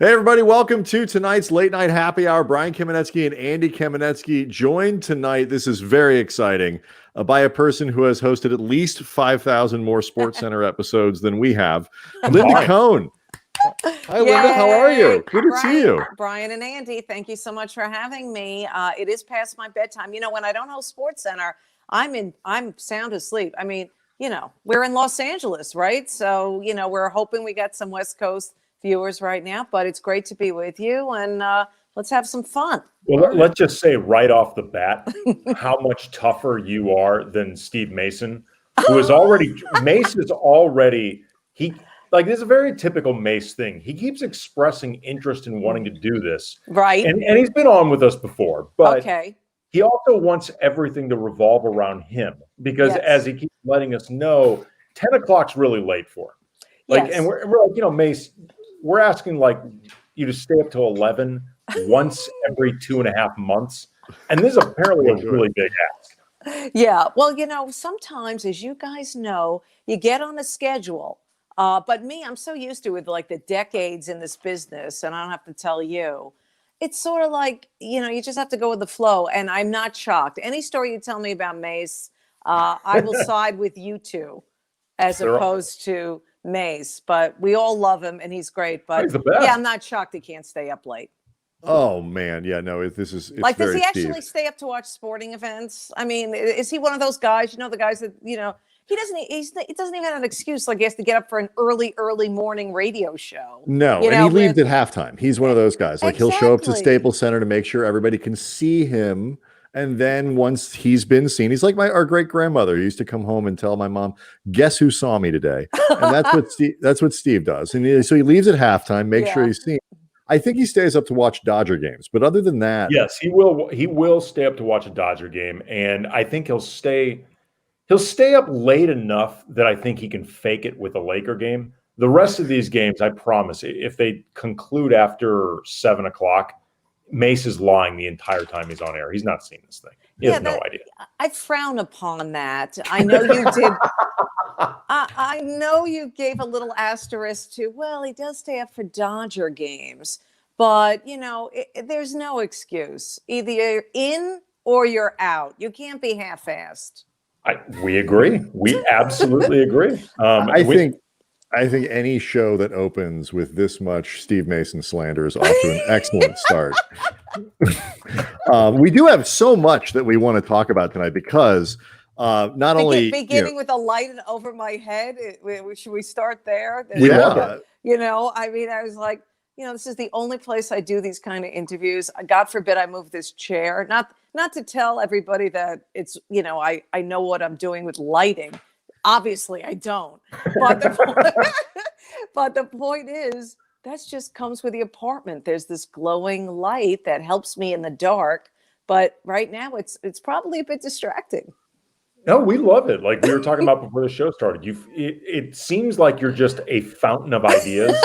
Hey, everybody, welcome to tonight's Late Night Happy Hour. Brian Kamenetzky and Andy Kamenetzky joined tonight. This is very exciting by a person who has hosted at least 5,000 more SportsCenter episodes than we have, Linda Cohn. Hi, Linda. How are you? Good to see you. Brian and Andy, thank you so much for having me. It is past my bedtime. You know, when I don't host SportsCenter, I'm sound asleep. I mean, you know, we're in Los Angeles, right? So, you know, we're hoping we got some West Coast viewers right now, but it's great to be with you, and let's have some fun. Well, let's just say right off the bat how much tougher you are than Steve Mason, who is already Mace is already this is a very typical Mace thing. He keeps expressing interest in wanting to do this, right? And he's been on with us before, but okay. He also wants everything to revolve around him because, as he keeps letting us know, 10 o'clock's really late for him. Like, and we're like, you know, Mace, we're asking like you to stay up till 11 once every 2.5 months. And this is apparently a really big ask. Yeah. Well, you know, sometimes, as you guys know, you get on a schedule. But me, I'm so used to it with like the decades in this business, and I don't have to tell you. It's sort of like, you know, you just have to go with the flow. And I'm not shocked. Any story you tell me about Mace, I will side with you two as opposed to Mace, but we all love him and he's great. But he's the best. Yeah, I'm not shocked he can't stay up late. Oh man, yeah, no, it's like, does he Steve. actually stay up to watch sporting events? I mean, is he one of those guys? You know, the guys that he doesn't even have an excuse. Like he has to get up for an early morning radio show. No, and he leaves at halftime. He's one of those guys. Like he'll show up to Staples Center to make sure everybody can see him. And then once he's been seen, he's like our great grandmother who used to come home and tell my mom, "Guess who saw me today?" And that's what Steve does. And so he leaves at halftime, make sure he's seen. I think he stays up to watch Dodger games, but other than that, yes, he will. He will stay up to watch a Dodger game, and I think he'll stay up late enough that I think he can fake it with a Laker game. The rest of these games, I promise, if they conclude after 7 o'clock. Mace is lying the entire time he's on air. He's not seen this thing. He has no idea. I frown upon that. I know you did. I know you gave a little asterisk to, well, he does stay up for Dodger games. But, you know, there's no excuse. Either you're in or you're out. You can't be half-assed. We agree. We absolutely agree. I think any show that opens with this much Steve Mason slander is off to an excellent start. We do have so much that we want to talk about tonight because not only beginning with a light over my head. Should we start there? Yeah. You know, I mean, I was like, you know, this is the only place I do these kind of interviews. God forbid I move this chair. Not to tell everybody that it's, you know, I know what I'm doing with lighting. Obviously, I don't. But the point is, that just comes with the apartment. There's this glowing light that helps me in the dark. But right now, it's probably a bit distracting. No, we love it. Like we were talking about before the show started. It seems like you're just a fountain of ideas.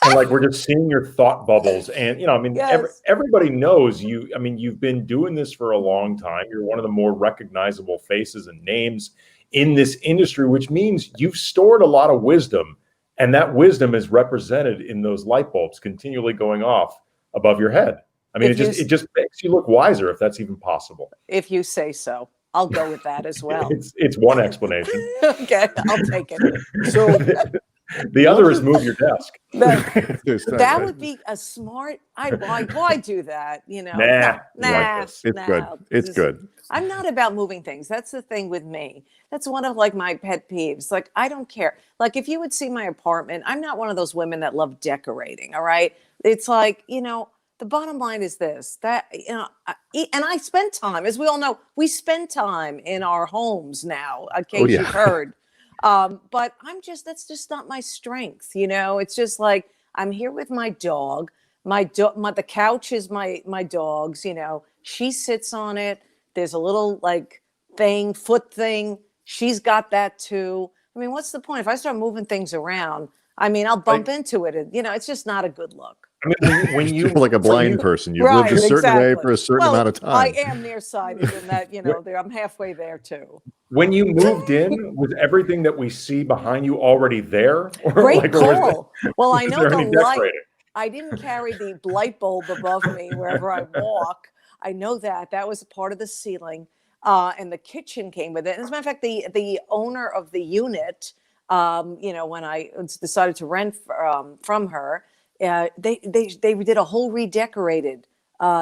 And like we're just seeing your thought bubbles. And, you know, I mean, everybody knows you. I mean, you've been doing this for a long time. You're one of the more recognizable faces and names in this industry, which means you've stored a lot of wisdom, and that wisdom is represented in those light bulbs continually going off above your head. I mean, it just makes you look wiser, if that's even possible. If you say so, I'll go with that as well. It's one explanation. Okay, I'll take it. So the other is move your desk. That would be a smart. Why do that? You know, nah. It's good. It's good. I'm not about moving things. That's the thing with me. That's one of like my pet peeves. Like, I don't care. Like, if you would see my apartment, I'm not one of those women that love decorating. All right. It's like, you know, the bottom line is this, that, you know, and I spend time, as we all know, we spend time in our homes now, in case you've heard. But that's just not my strength. You know, it's just like, I'm here with my dog. The couch is my dog's, you know, she sits on it. There's a little like foot thing. She's got that too. I mean, what's the point? If I start moving things around, I mean, I'll bump into it. And, you know, it's just not a good look. I mean, when you like a blind person, you've lived a certain way for a certain amount of time. I am nearsighted in that, you know, I'm halfway there too. When you moved in, was everything that we see behind you already there? Great call. Well, I know the light. I didn't carry the light bulb above me wherever I walk. I know that was a part of the ceiling, and the kitchen came with it. As a matter of fact, the owner of the unit, when I decided to rent from her, they did a whole redecorated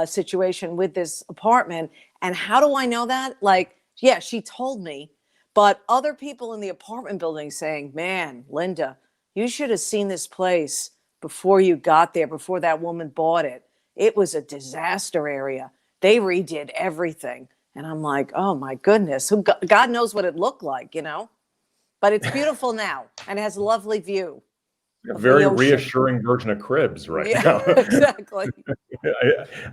situation with this apartment. And how do I know that? Like, yeah, she told me, but other people in the apartment building saying, "Man, Linda, you should have seen this place before you got there, before that woman bought it. It was a disaster area. They redid everything." And I'm like, oh my goodness, God knows what it looked like, but it's beautiful now and it has a lovely view. A very reassuring version of Cribs now. Exactly.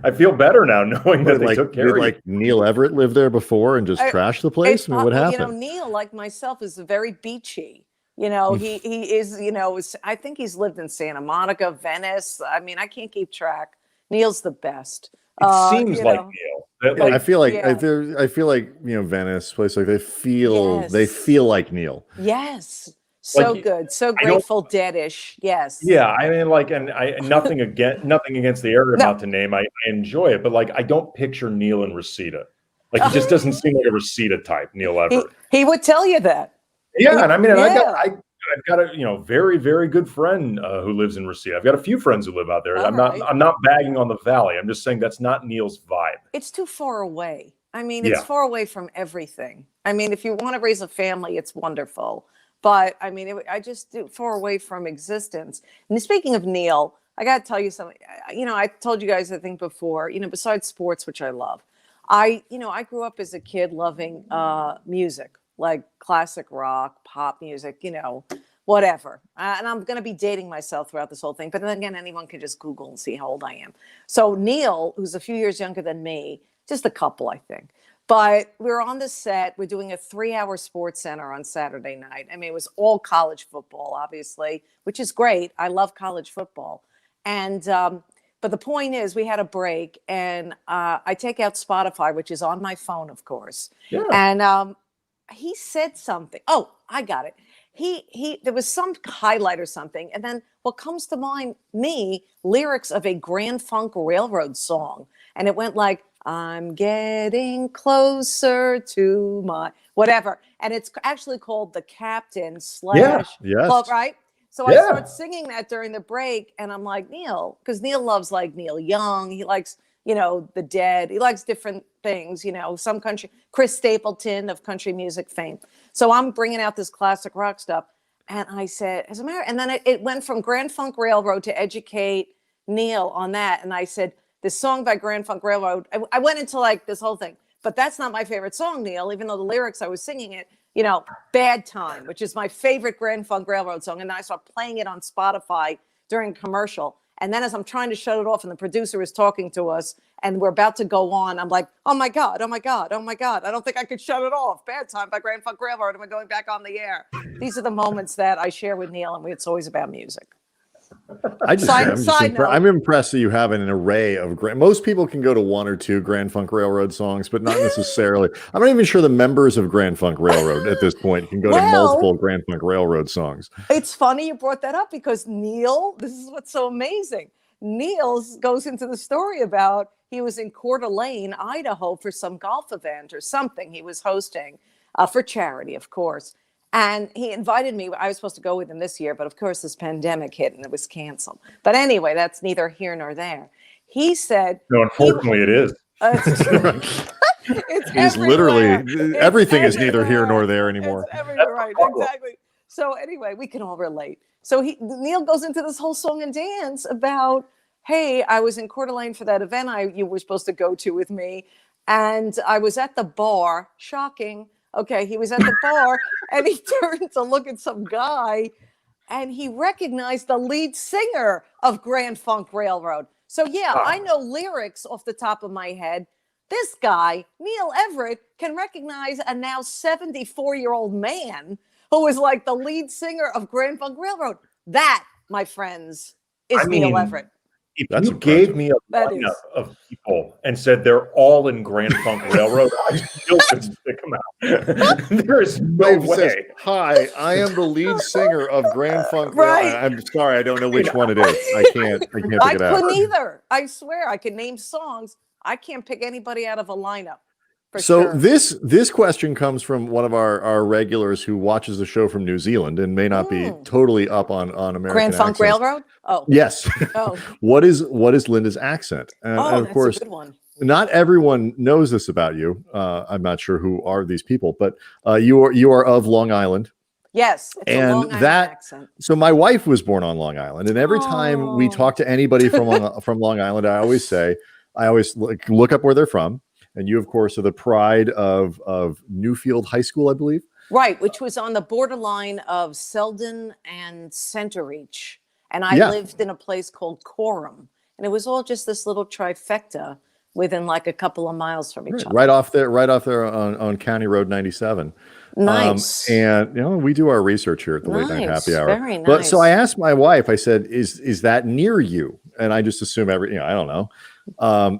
I feel better now knowing that they took care of it. Like Neil Everett lived there before and just trashed the place? I mean, what happened? Neil, like myself, is very beachy. He is, I think he's lived in Santa Monica, Venice. I mean, I can't keep track. Neil's the best. It seems like Neil. I feel like Venice, place like they feel like Neil. Yes. So good, so Grateful Dead-ish. Yes. Yeah, I mean, and nothing against the area I'm about to name. I enjoy it, but I don't picture Neil and Reseda. He just doesn't seem like a Reseda type, Neil Everett. He would tell you that. Yeah, and I mean, I've got a very, very good friend who lives in Reseda. I've got a few friends who live out there. I'm not bagging on the valley. I'm just saying that's not Neil's vibe. It's too far away. I mean, it's far away from everything. I mean, if you want to raise a family, it's wonderful. But I mean, I just do far away from existence. And speaking of Neil, I got to tell you something. I told you guys, I think before, besides sports, which I love, I grew up as a kid loving music, like classic rock, pop music, whatever. And I'm going to be dating myself throughout this whole thing. But then again, anyone can just Google and see how old I am. So Neil, who's a few years younger than me, just a couple, I think. But we were on the set. We're doing a 3-hour SportsCenter on Saturday night. I mean, it was all college football, obviously, which is great. I love college football. And but the point is, we had a break, and I take out Spotify, which is on my phone, of course. Yeah. And he said something. Oh, I got it. There was some highlight or something, and then what comes to mind, lyrics of a Grand Funk Railroad song, and it went like, "I'm getting closer to my," whatever. And it's actually called The Captain / Club, right? So I start singing that during the break, and I'm like, Neil, because Neil loves Neil Young. He likes, the Dead. He likes different things, some country, Chris Stapleton of country music fame. So I'm bringing out this classic rock stuff. And I said, as a matter, and then it went from Grand Funk Railroad to educate Neil on that. And I said, this song by Grand Funk Railroad, I went into this whole thing, but that's not my favorite song, Neil, even though the lyrics, I was singing it, Bad Time, which is my favorite Grand Funk Railroad song. And then I started playing it on Spotify during a commercial. And then as I'm trying to shut it off and the producer is talking to us and we're about to go on, I'm like, oh my God, oh my God, oh my God. I don't think I could shut it off. Bad Time by Grand Funk Railroad. And we're going back on the air. These are the moments that I share with Neil, and it's always about music. I'm impressed that you have an array of most people can go to 1 or 2 Grand Funk Railroad songs, but not necessarily. I'm not even sure the members of Grand Funk Railroad at this point can go to multiple Grand Funk Railroad songs. It's funny you brought that up because Neil, this is what's so amazing. Neil goes into the story about he was in Coeur d'Alene, Idaho for some golf event or something he was hosting for charity, of course. And he invited me. I was supposed to go with him this year, but of course this pandemic hit and it was canceled. But anyway, that's neither here nor there. He said, "No, unfortunately, it is." He's literally everything is neither here nor there anymore. It's everywhere, right? Exactly. So anyway, we can all relate. So Neil goes into this whole song and dance about, hey, I was in Coeur d'Alene for that event you were supposed to go to with me, and I was at the bar. Shocking. Okay, he was at the bar and he turned to look at some guy and he recognized the lead singer of Grand Funk Railroad. So I know lyrics off the top of my head. This guy, Neil Everett, can recognize a now 74-year-old man who is like the lead singer of Grand Funk Railroad. That, my friends, is Neil Everett. If That's you gave me a That lineup is. of people and said they're all in Grand Funk Railroad, I still couldn't pick them out. There is no Dave says, way. "Hi, I am the lead singer of Grand Funk Rail." Right. I'm sorry, I don't know which one it is. I can't pick I it out. couldn't either. I swear I could name songs. I can't pick anybody out of a lineup for So sure. this question comes from one of our regulars who watches the show from New Zealand and may not be totally up on American Grand Funk accents. Railroad? Oh. Yes. Oh. What is Linda's accent? And of That's course, a good one. not everyone knows this about you. I'm not sure who are these people, but you are of Long Island. Yes, it's a Long Island accent. So my wife was born on Long Island, and every time we talk to anybody from Long Island, I always look up where they're from. And you, of course, are the pride of Newfield High School, I believe. Right, which was on the borderline of Selden and Centereach. And I lived in a place called Coram. And it was all just this little trifecta within like a couple of miles from each other. Right off there on County Road 97. Nice. And we do our research here at the Late Night Happy Hour. Very nice. But so I asked my wife, I said, is that near you? And I just assume I don't know.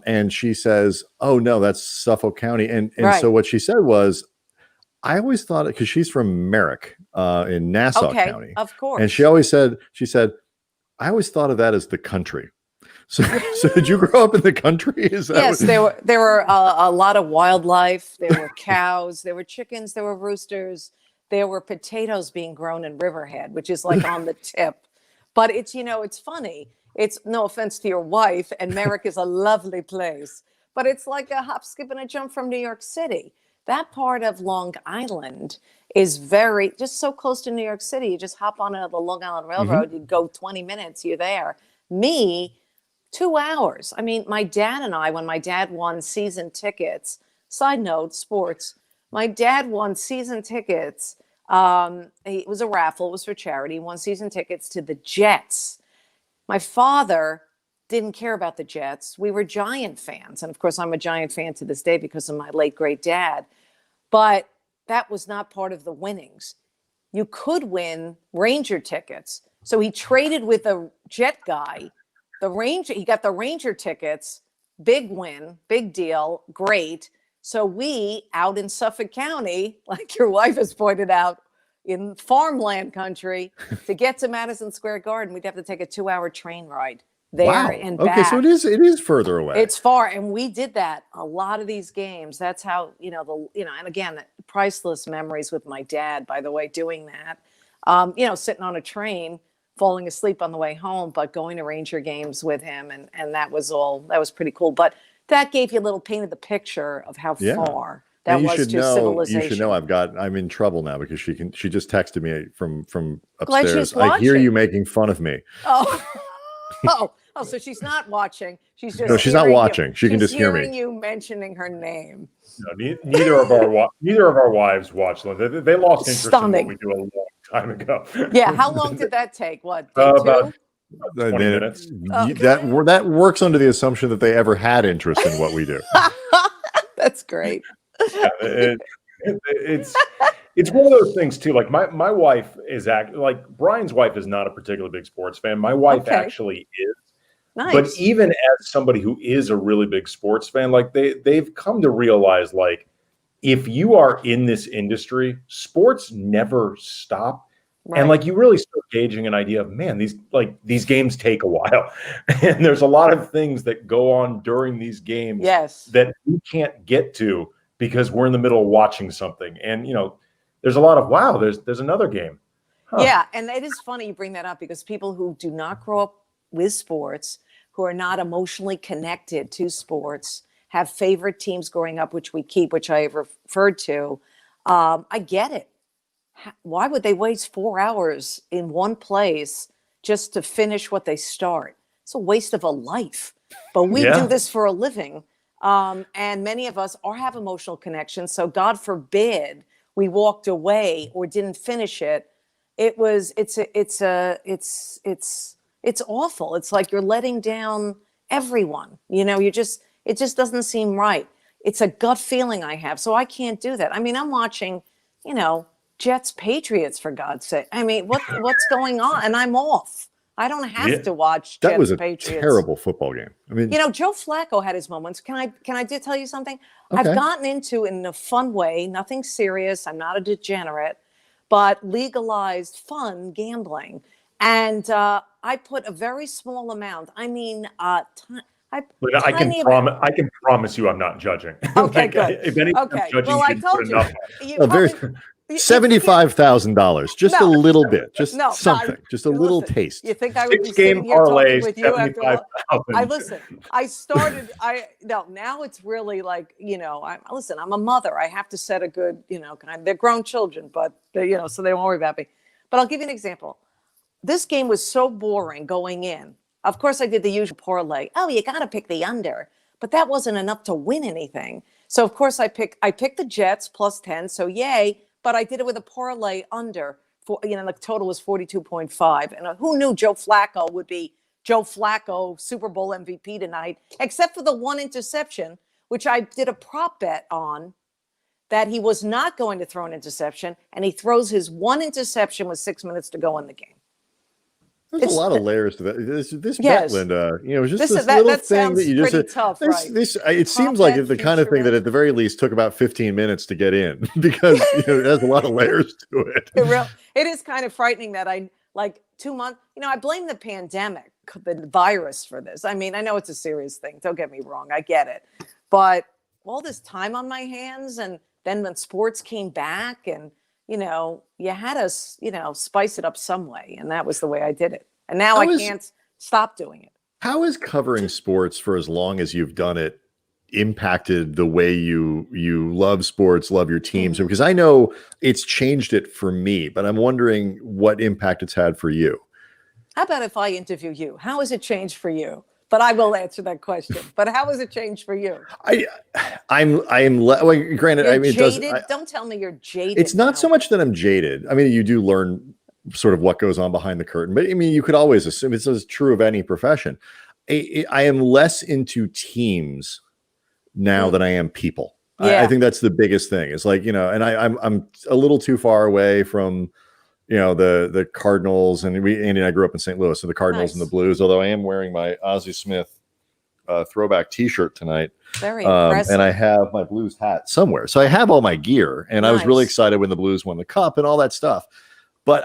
And she says, "Oh no, that's Suffolk County." And so what she said was, I always thought it, because she's from Merrick in Nassau County. Of course. And she said, I always thought of that as the country. So did you grow up in the country? Yes, there were a lot of wildlife. There were cows, there were chickens, there were roosters, there were potatoes being grown in Riverhead, which is like on the tip. But it's funny. It's no offense to your wife, and Merrick is a lovely place, but it's like a hop, skip, and a jump from New York City. That part of Long Island is just so close to New York City. You just hop on the Long Island Railroad, you go 20 minutes, you're there. Me, 2 hours. I mean, my dad and I, when my dad won season tickets, side note, sports, my dad won season tickets. It was a raffle, it was for charity. He won season tickets to the Jets. My father didn't care about the Jets. We were Giant fans. And of course, I'm a Giant fan to this day because of my late great dad. But that was not part of the winnings. You could win Ranger tickets. So he traded with a Jet guy. He got the Ranger tickets. Big win, big deal, great. So we, out in Suffolk County, like your wife has pointed out, in farmland country, to get to Madison Square Garden, we'd have to take a 2-hour train ride there and back. Okay, so it is further away. It's far, and we did that a lot of these games. That's how and again, priceless memories with my dad. By the way, doing that, sitting on a train, falling asleep on the way home, but going to Ranger games with him, and that was pretty cool. But that gave you a little painted the picture of how far. That was to civilization. You should know I'm in trouble now because she just texted me from Glad upstairs. she's watching. I hear you making fun of me. Oh, so she's not watching. She's just she's not watching. She can just hear me. Hearing you mentioning her name. No, neither of our wives watch Linda. They lost interest in what we do a long time ago. Yeah, how long did that take? What, about 20 minutes. Okay. That works under the assumption that they ever had interest in what we do. That's great. Yeah, it's one of those things too. Like my wife is like Brian's wife is not a particularly big sports fan. My wife actually is. Nice. But even as somebody who is a really big sports fan, like they've come to realize, like, if you are in this industry, sports never stop. Right. And like you really start gauging an idea of, man, these games take a while. And there's a lot of things that go on during these games that we can't get to because we're in the middle of watching something. And there's a lot of there's another game. Huh. Yeah, and it is funny you bring that up because people who do not grow up with sports, who are not emotionally connected to sports, have favorite teams growing up, which I have referred to. I get it. Why would they waste 4 hours in one place just to finish what they start? It's a waste of a life. But we do this for a living. And many of us have emotional connections. So God forbid we walked away or didn't finish it. It's awful. It's like you're letting down everyone. It just doesn't seem right. It's a gut feeling I have. So I can't do that. I mean, I'm watching, Jets Patriots, for God's sake. I mean, what's going on? And I'm off. I don't have to watch that Jets was a Patriots. terrible football game. I mean, Joe Flacco had his moments. Can I tell you something? Okay. I've gotten into, in a fun way, nothing serious. I'm not a degenerate, but legalized fun gambling. And I put a very small amount. I mean, Linda, I can promise you I'm not judging. Okay, good. If anything, Okay. I'm judging, Well, I told you. $75,000, just a little bit, just something, just a little listen, taste. You think I would be 6-game sitting here talking parlay, with you after? $75,000. I started. Now it's really like, I'm a mother. I have to set a good, they're grown children, but they, so they won't worry about me. But I'll give you an example. This game was so boring going in. Of course, I did the usual parlay. Oh, you got to pick the under, but that wasn't enough to win anything. So of course I picked the Jets plus 10. So yay. But I did it with a parlay under, the total was 42.5. And who knew Joe Flacco would be Joe Flacco, Super Bowl MVP tonight, except for the one interception, which I did a prop bet on, that he was not going to throw an interception. And he throws his one interception with 6 minutes to go in the game. There's a lot of layers to that. This bet, Linda, just this little thing that you just tough, right? It seems like it's the kind of thing that at the very least took about 15 minutes to get in, because it has a lot of layers to it. It is kind of frightening that 2 months, I blame the pandemic, the virus, for this. I mean, I know it's a serious thing. Don't get me wrong. I get it. But all this time on my hands, and then when sports came back, and you had to, spice it up some way. And that was the way I did it. And now I can't stop doing it. How has covering sports for as long as you've done it impacted the way you love sports, love your teams? Because I know it's changed it for me, but I'm wondering what impact it's had for you. How about if I interview you? How has it changed for you? But I will answer that question. But how has it changed for you? Granted, you're jaded. Don't tell me you're jaded. It's not so much that I'm jaded. I mean, you do learn sort of what goes on behind the curtain, but I mean, you could always assume it's as true of any profession. I am less into teams now than I am people. Yeah. I think that's the biggest thing. It's like, and I'm a little too far away from the Cardinals, and Andy and I grew up in St. Louis, so the Cardinals and the Blues, although I am wearing my Ozzie Smith throwback t-shirt tonight. Very impressive. And I have my Blues hat somewhere. So I have all my gear, and I was really excited when the Blues won the cup and all that stuff. But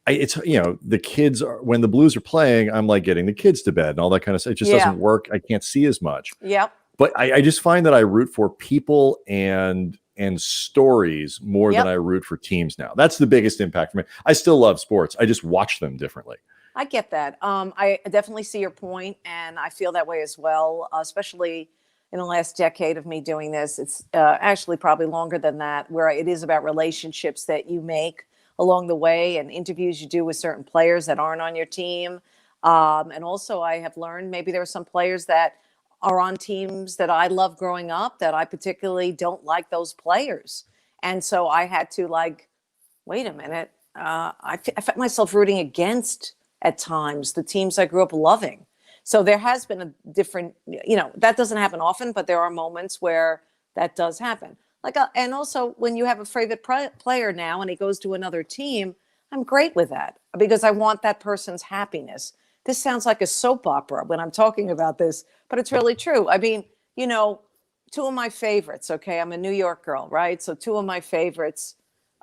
it's, the kids when the Blues are playing, I'm like getting the kids to bed and all that kind of stuff. It just doesn't work. I can't see as much. Yep. But I just find that I root for people and stories more than I root for teams now. That's the biggest impact for me. I still love sports. I just watch them differently. I get that. I definitely see your point, and I feel that way as well, especially in the last decade of me doing this. It's actually probably longer than that, where it is about relationships that you make along the way and interviews you do with certain players that aren't on your team. And also I have learned maybe there are some players that are on teams that I love growing up that I particularly don't like those players. And so I had to wait a minute. I found myself rooting against at times the teams I grew up loving. So there has been a different, that doesn't happen often, but there are moments where that does happen. And also when you have a favorite player now and he goes to another team, I'm great with that because I want that person's happiness. This sounds like a soap opera when I'm talking about this, but it's really true. I mean, two of my favorites, okay, I'm a New York girl, right? So two of my favorites,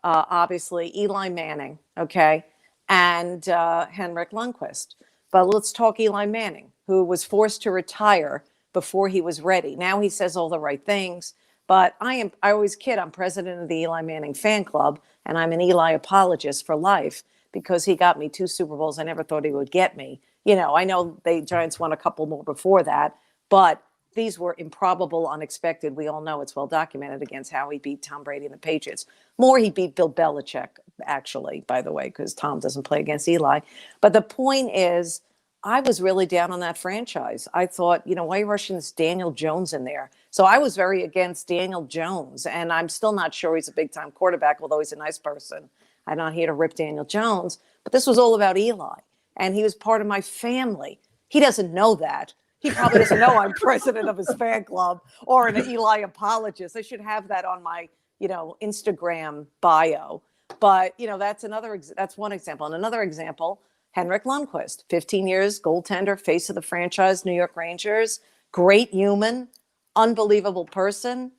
obviously Eli Manning, okay, and Henrik Lundqvist. But let's talk Eli Manning, who was forced to retire before he was ready. Now he says all the right things, but I always kid, I'm president of the Eli Manning fan club, and I'm an Eli apologist for life because he got me 2 Super Bowls I never thought he would get me. I know the Giants won a couple more before that, but these were improbable, unexpected. We all know it's well documented against how he beat Tom Brady and the Patriots. More, he beat Bill Belichick, actually, by the way, because Tom doesn't play against Eli. But the point is, I was really down on that franchise. I thought, why are you rushing this Daniel Jones in there? So I was very against Daniel Jones, and I'm still not sure he's a big-time quarterback, although he's a nice person. I'm not here to rip Daniel Jones, but this was all about Eli, and he was part of my family. He doesn't know that. He probably doesn't know I'm president of his fan club or an Eli apologist. I should have that on my, Instagram bio. But, that's one example. And another example, Henrik Lundqvist, 15 years, goaltender, face of the franchise, New York Rangers, great human, unbelievable person,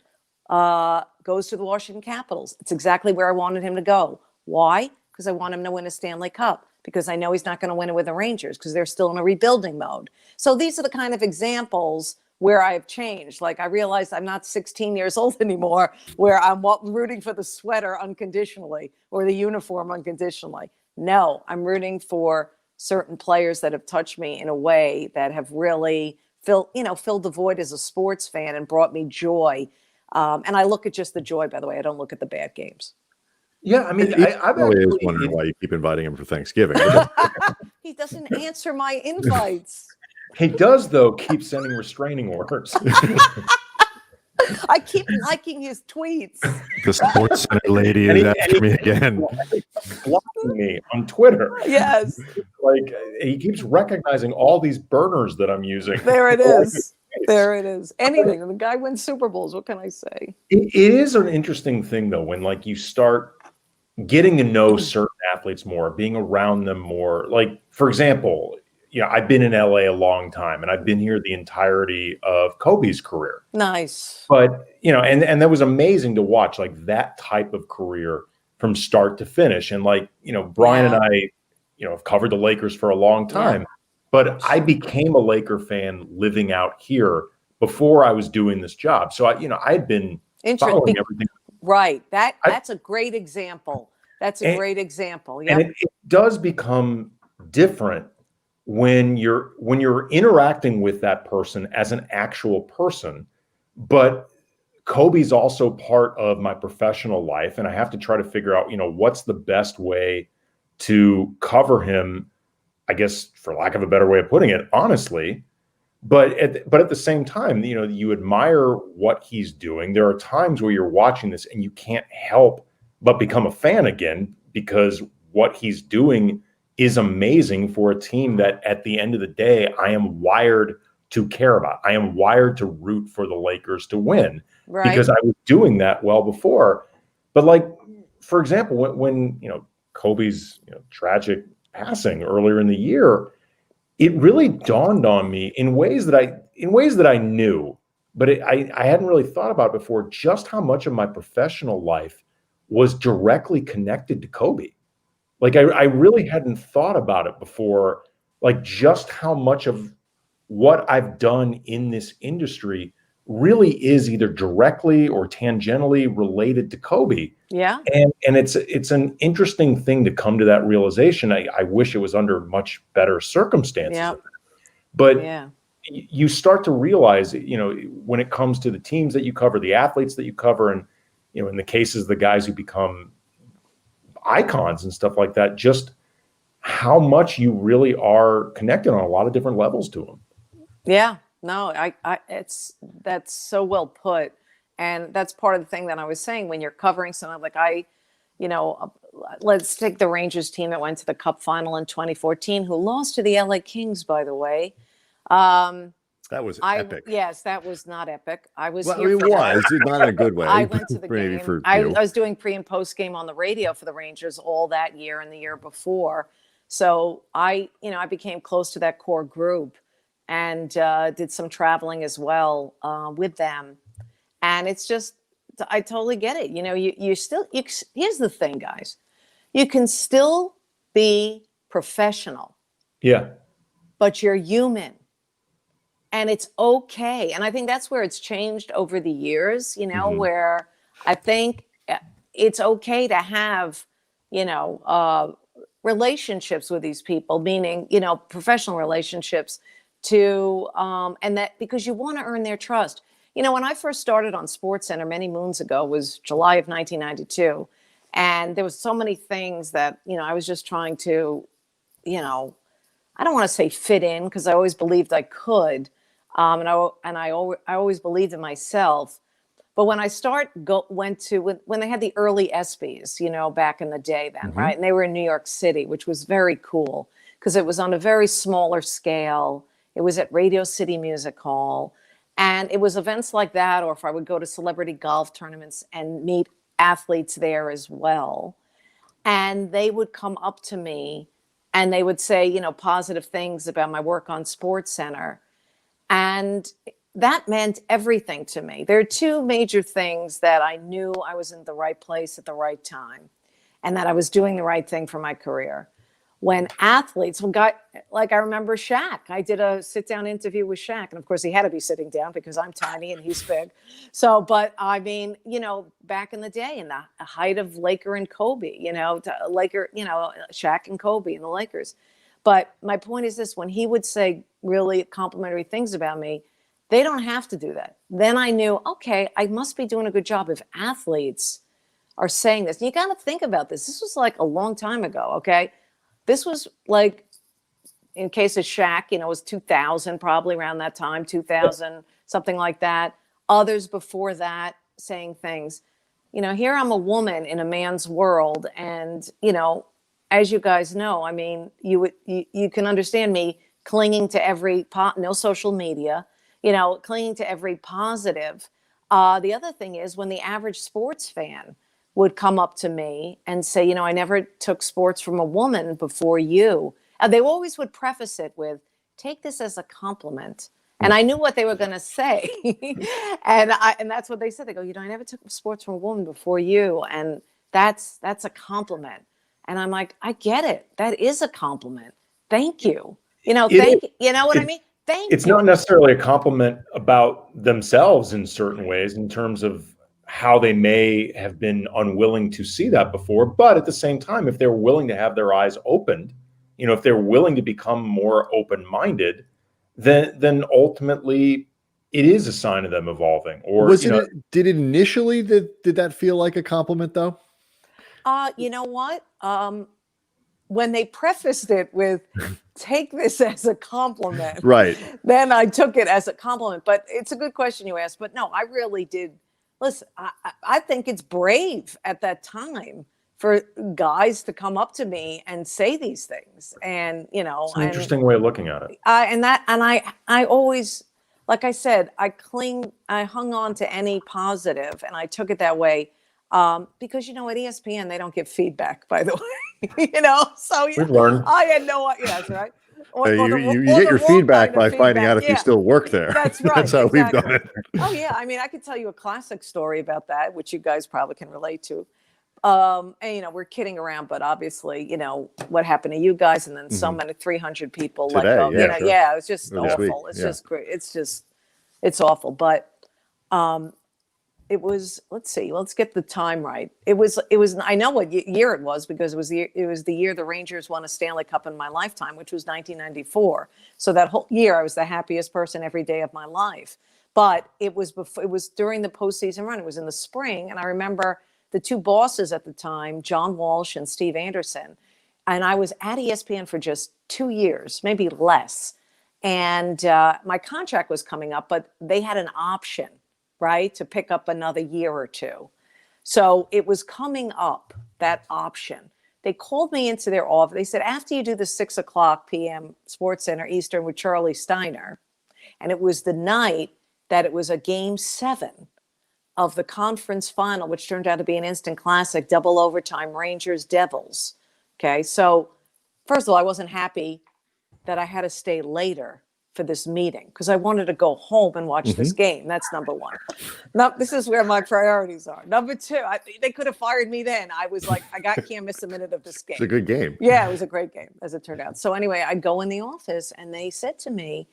goes to the Washington Capitals. It's exactly where I wanted him to go. Why? Because I want him to win a Stanley Cup, because I know he's not going to win it with the Rangers because they're still in a rebuilding mode. So these are the kind of examples where I've changed. Like, I realized I'm not 16 years old anymore, where I'm rooting for the sweater unconditionally or the uniform unconditionally. No, I'm rooting for certain players that have touched me in a way that have really filled the void as a sports fan and brought me joy. And I look at just the joy, by the way. I don't look at the bad games. Yeah, I mean, I'm always wondering why you keep inviting him for Thanksgiving. He doesn't answer my invites. He does, though, keep sending restraining orders. I keep liking his tweets. The SportsCenter lady is after me again. Blocking me on Twitter. Yes. Like, he keeps recognizing all these burners that I'm using. There it is. There it is. Anything. The guy wins Super Bowls. What can I say? It is an interesting thing, though, when like you start getting to know certain athletes more, being around them more. Like, for example, I've been in LA a long time, and I've been here the entirety of Kobe's career. Nice. But, and that was amazing to watch, like, that type of career from start to finish. And like, Brian and I, have covered the Lakers for a long time. Yeah. But I became a Laker fan living out here before I was doing this job. So I'd been following everything. Right. That's a great example. That's a great example. Yeah. And it does become different when you're interacting with that person as an actual person. But Kobe's also part of my professional life, and I have to try to figure out, what's the best way to cover him, I guess, for lack of a better way of putting it, honestly. But at the same time, you admire what he's doing. There are times where you're watching this and you can't help but become a fan again, because what he's doing is amazing for a team that at the end of the day, I am wired to care about. I am wired to root for the Lakers to win, right? Because I was doing that well before. But like, for example, when Kobe's tragic passing earlier in the year, it really dawned on me in ways that I knew, but I hadn't really thought about before, just how much of my professional life was directly connected to Kobe. Like, I really hadn't thought about it before, like just how much of what I've done in this industry really is either directly or tangentially related to Kobe. Yeah. And it's an interesting thing to come to that realization. I wish it was under much better circumstances. Yeah. But you start to realize, when it comes to the teams that you cover, the athletes that you cover, and, in the cases of the guys who become icons and stuff like that, just how much you really are connected on a lot of different levels to them. Yeah. No, that's so well put. And that's part of the thing that I was saying, when you're covering something like let's take the Rangers team that went to the Cup final in 2014, who lost to the LA Kings, by the way. That was epic. Yes, that was not epic. I was not here in a good way. I went to the game. I was doing pre and post game on the radio for the Rangers all that year and the year before. So I became close to that core group, and did some traveling as well with them. And it's just, I totally get it. Here's the thing, guys. You can still be professional. Yeah. But you're human. And it's okay. And I think that's where it's changed over the years, where I think it's okay to have, relationships with these people, meaning, professional relationships, and that because you want to earn their trust. When I first started on SportsCenter many moons ago, was July of 1992. And there was so many things that, I was just trying to, I don't want to say fit in, because I always believed I could. And I always believed in myself. But when I when they had the early ESPYs, back in the day then, mm-hmm. right? And they were in New York City, which was very cool because it was on a very smaller scale. It was at Radio City Music Hall. And it was events like that, or if I would go to celebrity golf tournaments and meet athletes there as well. And they would come up to me and they would say, you know, positive things about my work on SportsCenter. And that meant everything to me. There are two major things that I knew I was in the right place at the right time and that I was doing the right thing for my career. When athletes, like I remember Shaq, I did a sit-down interview with Shaq. And of course, he had to be sitting down because I'm tiny and he's big. So, but I mean, you know, back in the day, in the height of Laker and Kobe, you know, Shaq and Kobe and the Lakers. But my point is this, when he would say really complimentary things about me, they don't have to do that. Then I knew, okay, I must be doing a good job if athletes are saying this. And you got to think about this. This was like a long time ago, okay? This was like, in case of Shaq, you know, it was 2000, probably around that time, 2000, something like that. Others before that saying things. You know, here I'm a woman in a man's world. And, you know, as you guys know, I mean, you can understand me clinging to every, no social media, you know, clinging to every positive. The other thing is when the average sports fan would come up to me and say, you know, I never took sports from a woman before you. And they always would preface it with, take this as a compliment. And I knew what they were going to say. and that's what they said. They go, you know, I never took sports from a woman before you. And that's a compliment. And I'm like, I get it. That is a compliment. Thank you. You know, you. You know what I mean? Thank you. It's not necessarily a compliment about themselves in certain ways in terms of how they may have been unwilling to see that before. But at the same time, if they're willing to have their eyes opened, you know, if they're willing to become more open-minded, then ultimately it is a sign of them evolving. Or did initially did that feel like a compliment though? You know what? When they prefaced it with take this as a compliment, right? Then I took it as a compliment. But it's a good question you asked. But no, I really did. Listen, I think it's brave at that time for guys to come up to me and say these things. And, you know, it's an interesting way of looking at it. I always, like I said, I hung on to any positive and I took it that way. Because, you know, at ESPN, they don't give feedback, by the way, you know, so we've learned. I had no, that's right. You get your feedback by finding out if you still work there. That's right. That's how we've done it. Oh, yeah. I mean, I could tell you a classic story about that, which you guys probably can relate to. And, you know, we're kidding around, but obviously, you know, what happened to you guys and then so many 300 people today, let go. Yeah, you know, sure. Yeah, it was just Or awful. It's just great. It's awful. But it was, let's see, let's get the time right. It was, I know what year it was because it was the year the Rangers won a Stanley Cup in my lifetime, which was 1994. So that whole year I was the happiest person every day of my life. But it was during the postseason run. It was in the spring. And I remember the two bosses at the time, John Walsh and Steve Anderson. And I was at ESPN for just 2 years, maybe less. And my contract was coming up, but they had an option, right, to pick up another year or two. So it was coming up, that option. They called me into their office. They said, after you do the 6:00 p.m. SportsCenter Eastern with Charlie Steiner, and it was the night that it was a Game 7 of the conference final, which turned out to be an instant classic, double overtime, Rangers Devils. Okay, so first of all, I wasn't happy that I had to stay later for this meeting because I wanted to go home and watch this game. That's number one. Now, this is where my priorities are. Number two, they could have fired me then. I was like, can't miss a minute of this game. It's a good game. Yeah, it was a great game, as it turned out. So anyway, I go in the office and they said to me,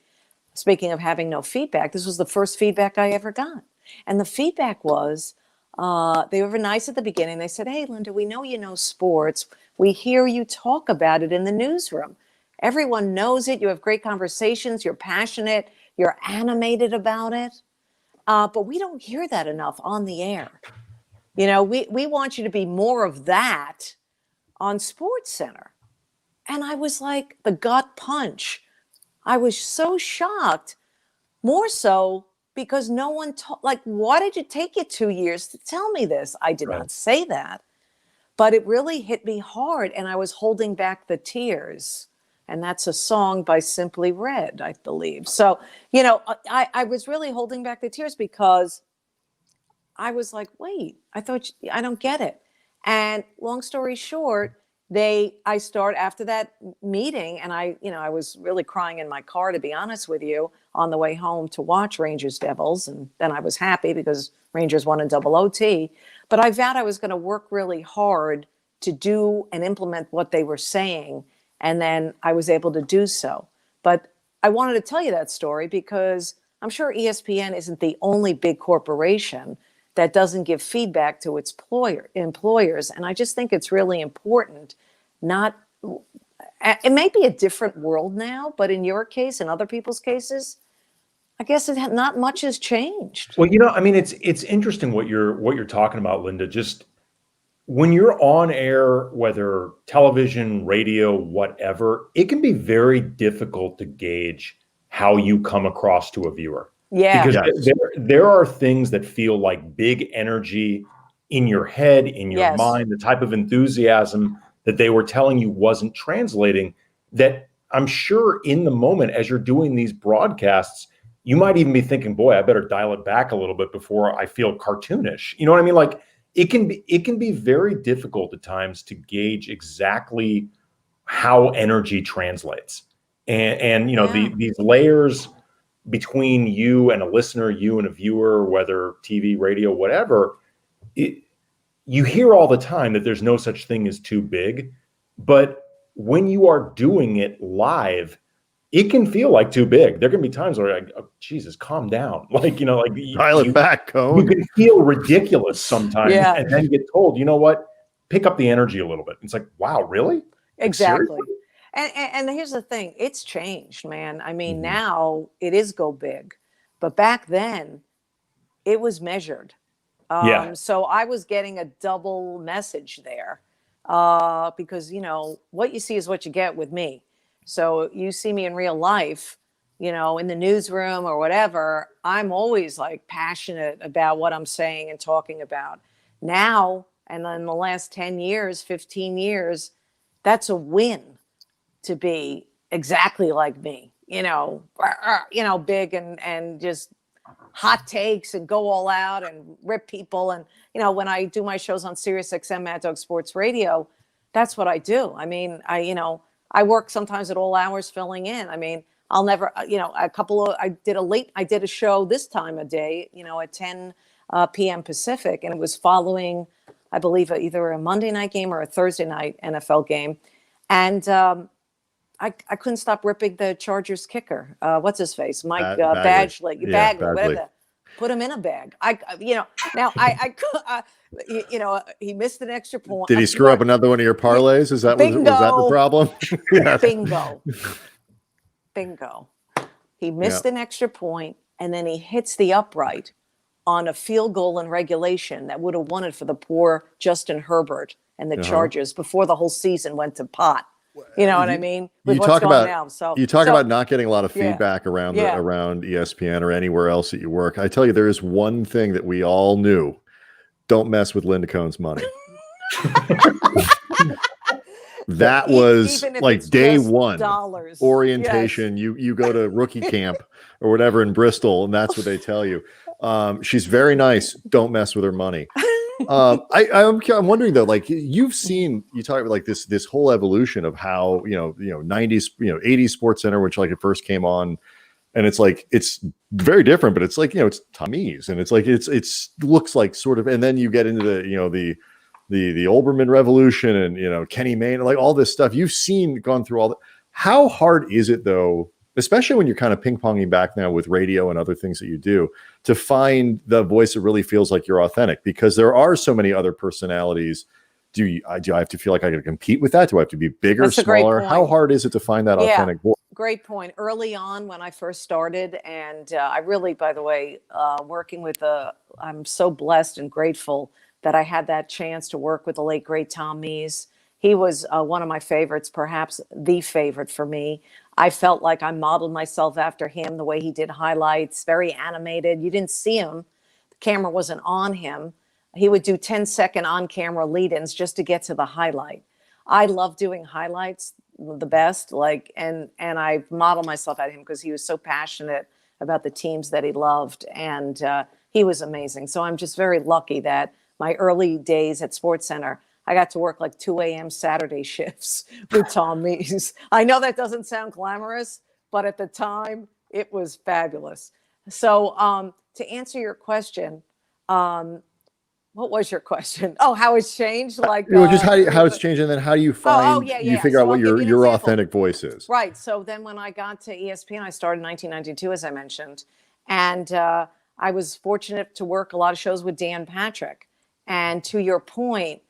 speaking of having no feedback, this was the first feedback I ever got. And the feedback was, they were nice at the beginning. They said, hey, Linda, we know you know sports. We hear you talk about it in the newsroom. Everyone knows it. You have great conversations. You're passionate. You're animated about it. But we don't hear that enough on the air. You know, we want you to be more of that on SportsCenter. And I was like, the gut punch. I was so shocked, more so because no one like, why did it take you 2 years to tell me this? I did not say that, but it really hit me hard and I was holding back the tears. And that's a song by Simply Red, I believe. So, you know, I was really holding back the tears because I was like, wait, I don't get it. And long story short, I start after that meeting, and I was really crying in my car, to be honest with you, on the way home to watch Rangers Devils. And then I was happy because Rangers won in double OT. But I vowed I was going to work really hard to do and implement what they were saying. And then I was able to do so. But I wanted to tell you that story because I'm sure ESPN isn't the only big corporation that doesn't give feedback to its employers. And I just think it's really important. It may be a different world now, but in your case and other people's cases, I guess not much has changed. Well, I mean, it's interesting what you're talking about, Linda. Just when you're on air, whether television, radio, whatever, it can be very difficult to gauge how you come across to a viewer. Yeah. Because there are things that feel like big energy in your head, in your mind, the type of enthusiasm that they were telling you wasn't translating, that I'm sure in the moment as you're doing these broadcasts, you might even be thinking, boy, I better dial it back a little bit before I feel cartoonish. You know what I mean? Like it can be very difficult at times to gauge exactly how energy translates. And these layers between you and a listener, you and a viewer, whether TV, radio, whatever, you hear all the time that there's no such thing as too big. But when you are doing it live, it can feel like too big. There can be times where like, oh, Jesus, calm down. Like, dial it back, Cohn. You can feel ridiculous sometimes. Yeah. And then get told, you know what, pick up the energy a little bit. It's like, wow, really? Exactly. And here's the thing, it's changed, man. I mean, now it is go big, but back then it was measured. So I was getting a double message there because, what you see is what you get with me. So you see me in real life, in the newsroom or whatever, I'm always like passionate about what I'm saying and talking about. Now, and in the last 10 years, 15 years, that's a win. To be exactly like me, big and just hot takes and go all out and rip people. And, when I do my shows on Sirius XM Mad Dog Sports Radio, that's what I do. I mean, I work sometimes at all hours filling in. I mean, I'll never, I did a show this time of day, at 10 p.m. Pacific, and it was following, I believe, either a Monday night game or a Thursday night NFL game. And, I couldn't stop ripping the Chargers kicker. What's his face? Mike Bagley. Bagley. Put him in a bag. He missed an extra point. Did he screw up another one of your parlays? Was that the problem? Bingo. He missed an extra point, and then he hits the upright on a field goal in regulation that would have won it for the poor Justin Herbert and the Chargers before the whole season went to pot. You know what I mean? You talk about not getting a lot of feedback around ESPN or anywhere else that you work. I tell you, there is one thing that we all knew: don't mess with Linda Cohn's money. That was like day one dollars. Orientation. Yes. You go to rookie camp or whatever in Bristol, and that's what they tell you. She's very nice. Don't mess with her money. I'm wondering though, like you talk about like this whole evolution of how 90s 80s SportsCenter, which like it first came on, and it's like it's very different, but it's like it's Tommy's, and it's like it's looks like sort of, and then you get into the Olbermann revolution and Kenny Mayne, like all this stuff you've gone through all that. How hard is it though, especially when you're kind of ping-ponging back now with radio and other things that you do, to find the voice that really feels like you're authentic? Because there are so many other personalities. Do I have to feel like I can compete with that? Do I have to be bigger, smaller? How hard is it to find that authentic voice? Great point. Early on when I first started, and I really, by the way, working with I'm so blessed and grateful that I had that chance to work with the late, great Tom Mees. He was one of my favorites, perhaps the favorite for me. I felt like I modeled myself after him, the way he did highlights, very animated. You didn't see him. The camera wasn't on him. He would do 10-second on-camera lead-ins just to get to the highlight. I love doing highlights the best, and I modeled myself at him because he was so passionate about the teams that he loved, and he was amazing. So I'm just very lucky that my early days at SportsCenter, I got to work like 2 a.m. Saturday shifts with Tom Mees. I know that doesn't sound glamorous, but at the time it was fabulous. So to answer your question, what was your question? Oh, how it's changed? Like just how it's changed, and then how do you find you figure out what your authentic voice is? Right. So then when I got to ESPN, I started in 1992, as I mentioned, and I was fortunate to work a lot of shows with Dan Patrick. And to your point,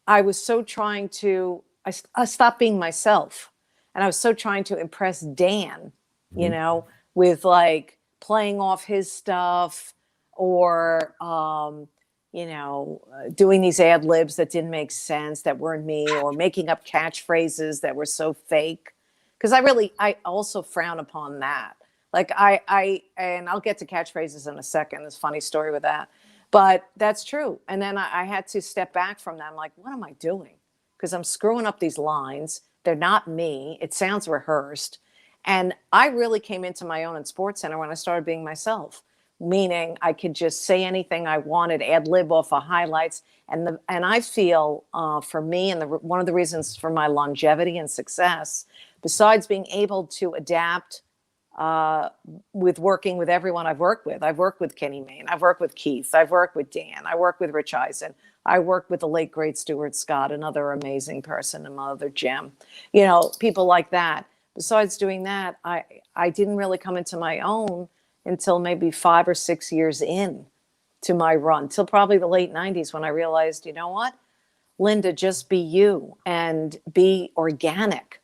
I was so trying to I stopped being myself, and I was so trying to impress Dan, you know, with like playing off his stuff or you know, doing these ad libs that didn't make sense, that weren't me, or making up catchphrases that were so fake. Because I also frown upon that. Like and I'll get to catchphrases in a second. There's a funny story with that. But that's true. And then I had to step back from that. I'm like, what am I doing? Because I'm screwing up these lines. They're not me. It sounds rehearsed. And I really came into my own in SportsCenter when I started being myself. Meaning I could just say anything I wanted, ad lib off of highlights. And I feel for me, and one of the reasons for my longevity and success, besides being able to adapt with working with everyone I've worked with Kenny Mayne, I've worked with Keith, I've worked with Dan, I worked with Rich Eisen, I worked with the late great Stuart Scott, another amazing person, another gem, you know, people like that. Besides doing that, I didn't really come into my own until maybe 5 or 6 years in to my run, till probably the late 90s, when I realized, you know what, Linda, just be you and be organic,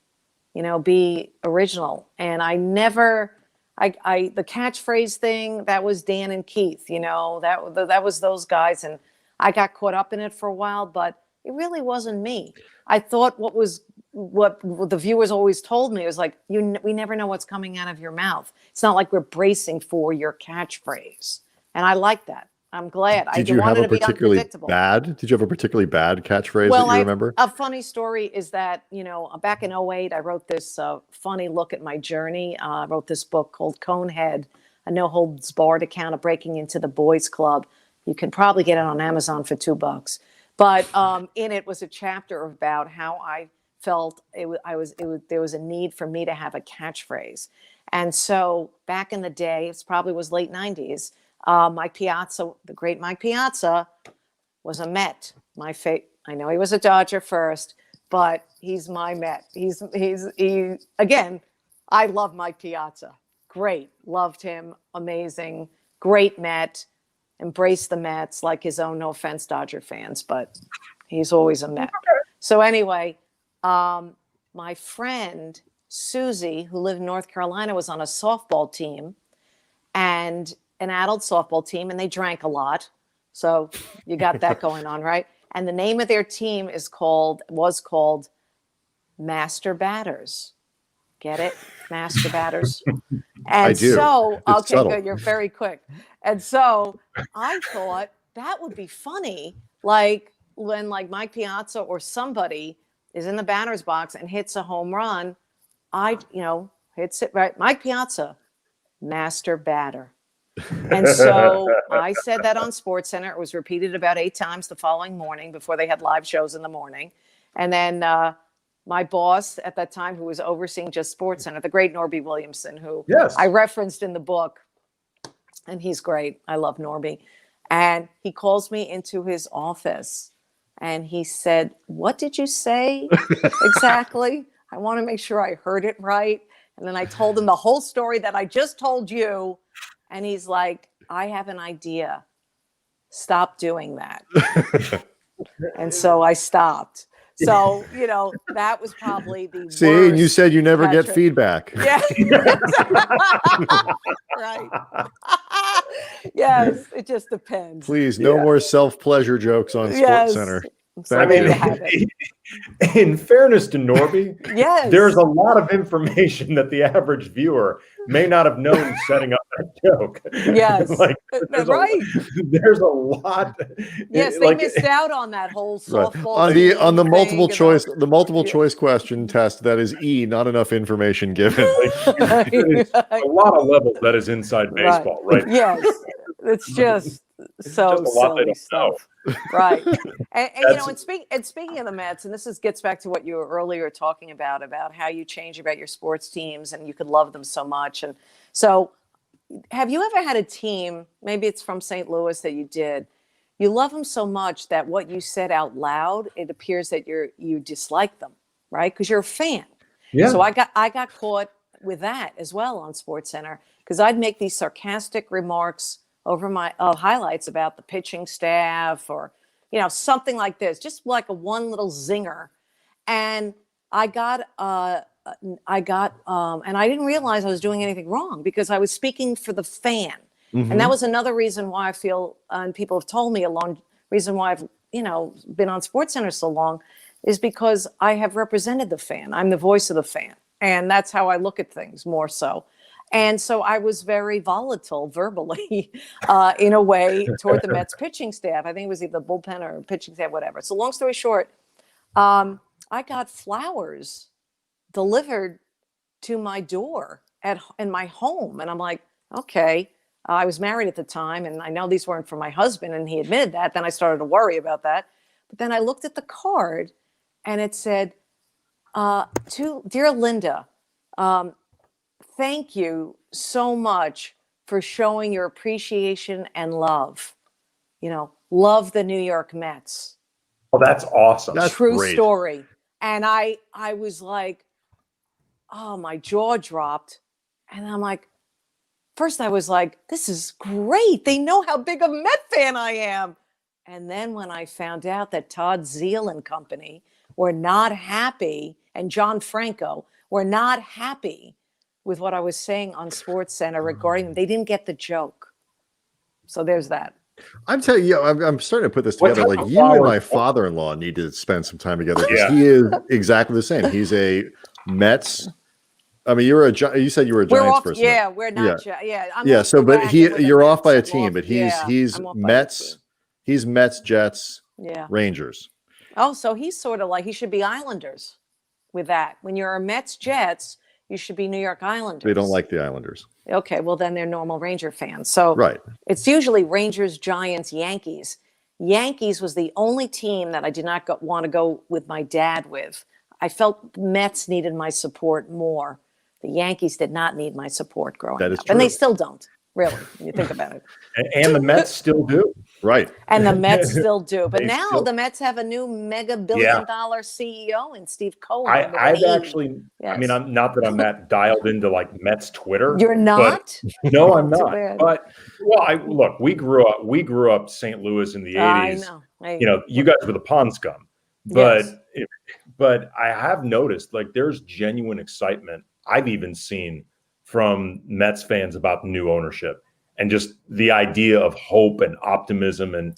you know, be original. And I never, the catchphrase thing, that was Dan and Keith, you know, that was those guys. And I got caught up in it for a while, but it really wasn't me. I thought what the viewers always told me was like, we never know what's coming out of your mouth. It's not like we're bracing for your catchphrase. And I like that. I'm glad. Did you have a particularly bad catchphrase that you remember? A funny story is that, you know, back in 2008, I wrote this funny look at my journey. I wrote this book called Conehead, a no holds barred account of breaking into the boys club. You can probably get it on Amazon for $2. But in it was a chapter about how I felt there was a need for me to have a catchphrase. And so back in the day, it probably was late 90s, Mike Piazza, the great Mike Piazza, was a Met. I know he was a Dodger first, but he's my Met. He again, I love Mike Piazza. Great. Loved him. Amazing. Great Met. Embraced the Mets like his own, no offense, Dodger fans, but he's always a Met. So anyway, my friend Susie, who lived in North Carolina, was on a softball team, and an adult softball team, and they drank a lot. So you got that going on, right? And the name of their team was called Master Batters. Get it? Master Batters. And I do. So, it's okay, subtle. good. You're very quick. And so I thought that would be funny, like when like Mike Piazza or somebody is in the batter's box and hits a home run, hits it right. Mike Piazza, master batter. And so I said that on SportsCenter. It was repeated about 8 times the following morning before they had live shows in the morning. And then my boss at that time, who was overseeing just SportsCenter, the great Norby Williamson, who I referenced in the book, and he's great. I love Norby. And he calls me into his office and he said, "What did you say exactly? I want to make sure I heard it right." And then I told him the whole story that I just told you. And he's like, "I have an idea. Stop doing that." And so I stopped. So, that was probably the worst. And you said you never get feedback. Yeah. Right. Yes, it just depends. Please, no more self-pleasure jokes on SportsCenter. Thank you. In fairness to Norby, there's a lot of information that the average viewer may not have known setting up that joke. Yes. There's a lot. Yes, they missed out on that whole softball. Right. On the multiple choice question test, that is not enough information given. It's a lot of levels that is inside baseball, right? Yes. It's just So silly stuff. Right. And you know, and speaking of the Mets, and gets back to what you were earlier talking about how you change about your sports teams and you could love them so much. And so have you ever had a team, maybe it's from St. Louis that you love them so much that what you said out loud, it appears that you dislike them, right? Because you're a fan. Yeah. So I got caught with that as well on SportsCenter because I'd make these sarcastic remarks over my highlights about the pitching staff or, you know, something like this, just like one little zinger. And I got, and I didn't realize I was doing anything wrong because I was speaking for the fan. Mm-hmm. And that was another reason why I feel, and people have told me a long reason why I've, you know, been on SportsCenter so long is because I have represented the fan. I'm the voice of the fan. And that's how I look at things more so. And so I was very volatile verbally in a way toward the Mets pitching staff. I think it was either the bullpen or pitching staff, whatever. So long story short, I got flowers delivered to my door in my home. And I'm like, okay, I was married at the time. And I know these weren't for my husband. And he admitted that. Then I started to worry about that. But then I looked at the card and it said, to dear Linda, thank you so much for showing your appreciation and love. You know, love the New York Mets. Oh, that's awesome. That's true great. Story. And I was like, oh, my jaw dropped. And I'm like, first I was like, this is great. They know how big a Met fan I am. And then when I found out that Todd Zeal and company were not happy, and John Franco were not happy with what I was saying on SportsCenter regarding them. They didn't get the joke. So there's that. I'm telling you, I'm starting to put this together. Like you and my father-in-law need to spend some time together because he is exactly the same. He's a Mets. I mean, you said you were a Giants person. Yeah, we're not. So, but you're off by a team, but he's Mets. He's Mets, Jets, Rangers. Oh, so he's sort of like he should be Islanders with that. When you're a Mets, Jets, you should be New York Islanders. They don't like the Islanders. Okay, well then they're normal Ranger fans. So it's usually Rangers, Giants, Yankees. Yankees was the only team that I did not want to go with my dad with. I felt Mets needed my support more. The Yankees did not need my support growing up. And they still don't, really, when you think about it. And the Mets still do. Right. And the Mets still do. But now the Mets have a new mega billion-dollar CEO in Steve Cohen. I've actually, I mean, I'm not that I'm that dialed into like Mets Twitter. You're not? No, I'm not. But look, we grew up St. Louis in the 80s. I know. You know, you guys were the pond scum. But but I have noticed like there's genuine excitement I've even seen from Mets fans about the new ownership. And just the idea of hope and optimism and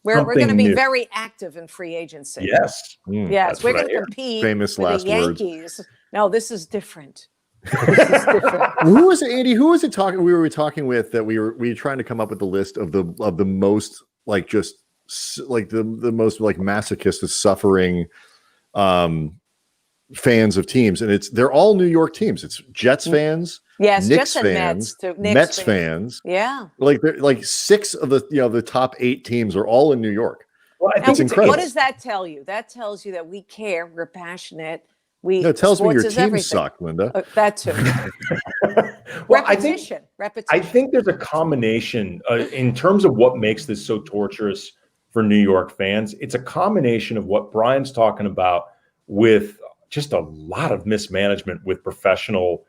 we're going to be very active in free agency. Yes, yes, we're going to compete. Famous with last the Yankees. words. No, this is different. This is different. Who was it, Andy? Who was it talking? We were talking with that. We were trying to come up with the list of the most like just like the most like masochist suffering fans of teams, and they're all New York teams. It's Jets fans. Yes, Knicks Jets and fans, Mets, too. Mets fans. Yeah. Like 6 of the top 8 teams are all in New York. Well, it's incredible. What does that tell you? That tells you that we care, we're passionate. It tells me your team suck, Linda. That too. Well, repetition. I think there's a combination in terms of what makes this so torturous for New York fans. It's a combination of what Brian's talking about with just a lot of mismanagement with professional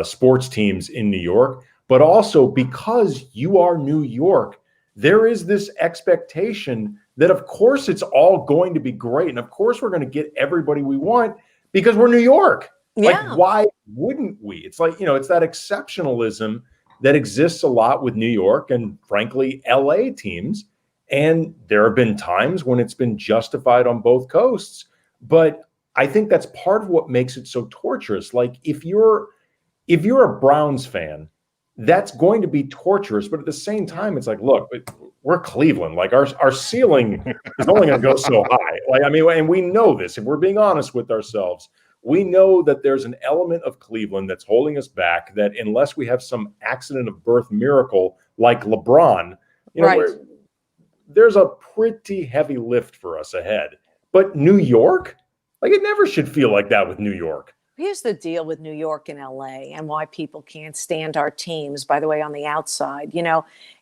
sports teams in New York, but also because you are New York, there is this expectation that of course it's all going to be great. And of course we're going to get everybody we want because we're New York. Like, why wouldn't we? It's like, it's that exceptionalism that exists a lot with New York and frankly, LA teams. And there have been times when it's been justified on both coasts, but I think that's part of what makes it so torturous. Like if you're a Browns fan, that's going to be torturous. But at the same time, it's like, look, we're Cleveland. Like our ceiling is only going to go so high. Like, I mean, and we know this. If we're being honest with ourselves, we know that there's an element of Cleveland that's holding us back, that unless we have some accident of birth miracle like LeBron, You know, Right. there's a pretty heavy lift for us ahead. But New York, like it never should feel like that with New York. Here's the deal with New York and LA and why people can't stand our teams, by the way, on the outside,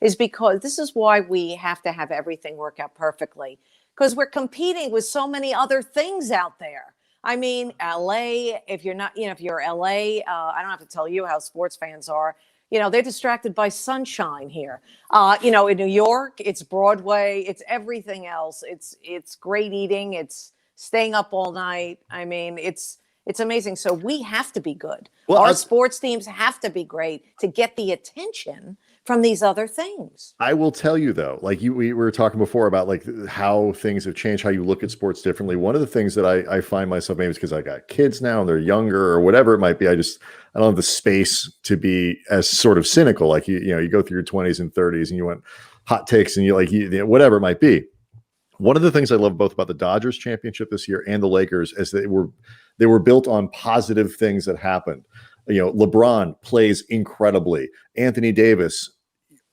is because this is why we have to have everything work out perfectly, because we're competing with so many other things out there. I mean, LA, if you're not, if you're LA, I don't have to tell you how sports fans are. They're distracted by sunshine here. In New York, it's Broadway, it's everything else. It's great eating, it's staying up all night. I mean, it's amazing. So we have to be good. Well, our sports teams have to be great to get the attention from these other things. I will tell you though, like we were talking before about like how things have changed, how you look at sports differently. One of the things that I find myself, maybe it's because I got kids now and they're younger or whatever it might be. I don't have the space to be as sort of cynical. Like you go through your 20s and 30s and you want hot takes and whatever it might be. One of the things I love both about the Dodgers championship this year and the Lakers is they were built on positive things that happened. LeBron plays incredibly. Anthony Davis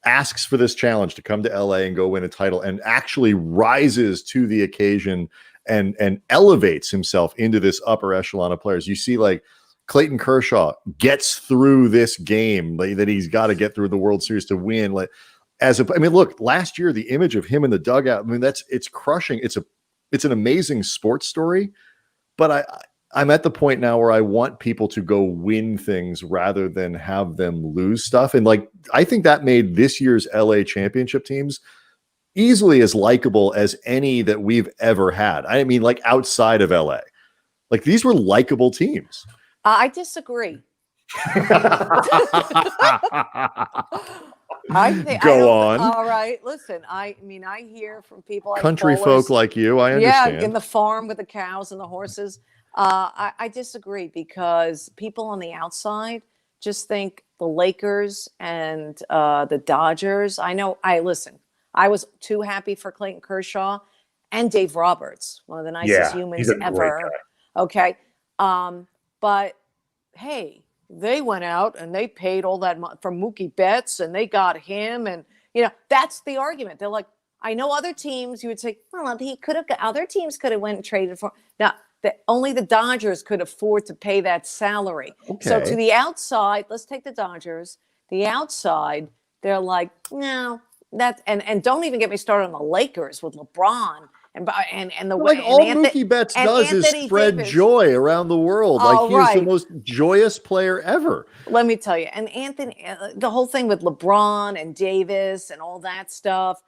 asks for this challenge to come to LA and go win a title and actually rises to the occasion and elevates himself into this upper echelon of players. You see like Clayton Kershaw gets through this game that he's got to get through the World Series to win. Look, last year, the image of him in the dugout, it's crushing. It's an amazing sports story, but I'm at the point now where I want people to go win things rather than have them lose stuff. And I think that made this year's LA championship teams easily as likable as any that we've ever had. I mean, outside of LA, these were likable teams. I disagree. Go on. All right. Listen, I hear from people like country folk like you. I understand. Yeah, in the farm with the cows and the horses. I disagree because people on the outside just think the Lakers and the Dodgers. Listen, I was too happy for Clayton Kershaw and Dave Roberts, one of the nicest humans ever. Okay. But hey, they went out and they paid all that for Mookie Betts and they got him. And, that's the argument. They're like, I know other teams, you would say, well, other teams could have went and traded for. Now, only the Dodgers could afford to pay that salary. Okay. So to the outside, let's take the Dodgers. The outside, they're like, no, and don't even get me started on the Lakers with LeBron. And the way all Mookie Betts does is spread joy around the world. He's the most joyous player ever. Let me tell you. And Anthony, the whole thing with LeBron and Davis and all that stuff,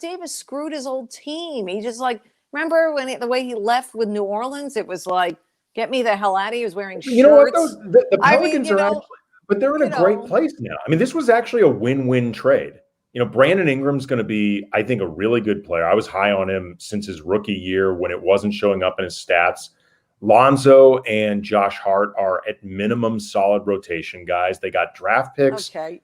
Davis screwed his old team. He just remember the way he left with New Orleans? It was like, get me the hell out of here. He was wearing shirts. You know what? The Pelicans are actually, but they're in a great place now. I mean, this was actually a win-win trade. Brandon Ingram's going to be, I think, a really good player. I was high on him since his rookie year when it wasn't showing up in his stats. Lonzo and Josh Hart are at minimum solid rotation guys. They got draft picks. Okay.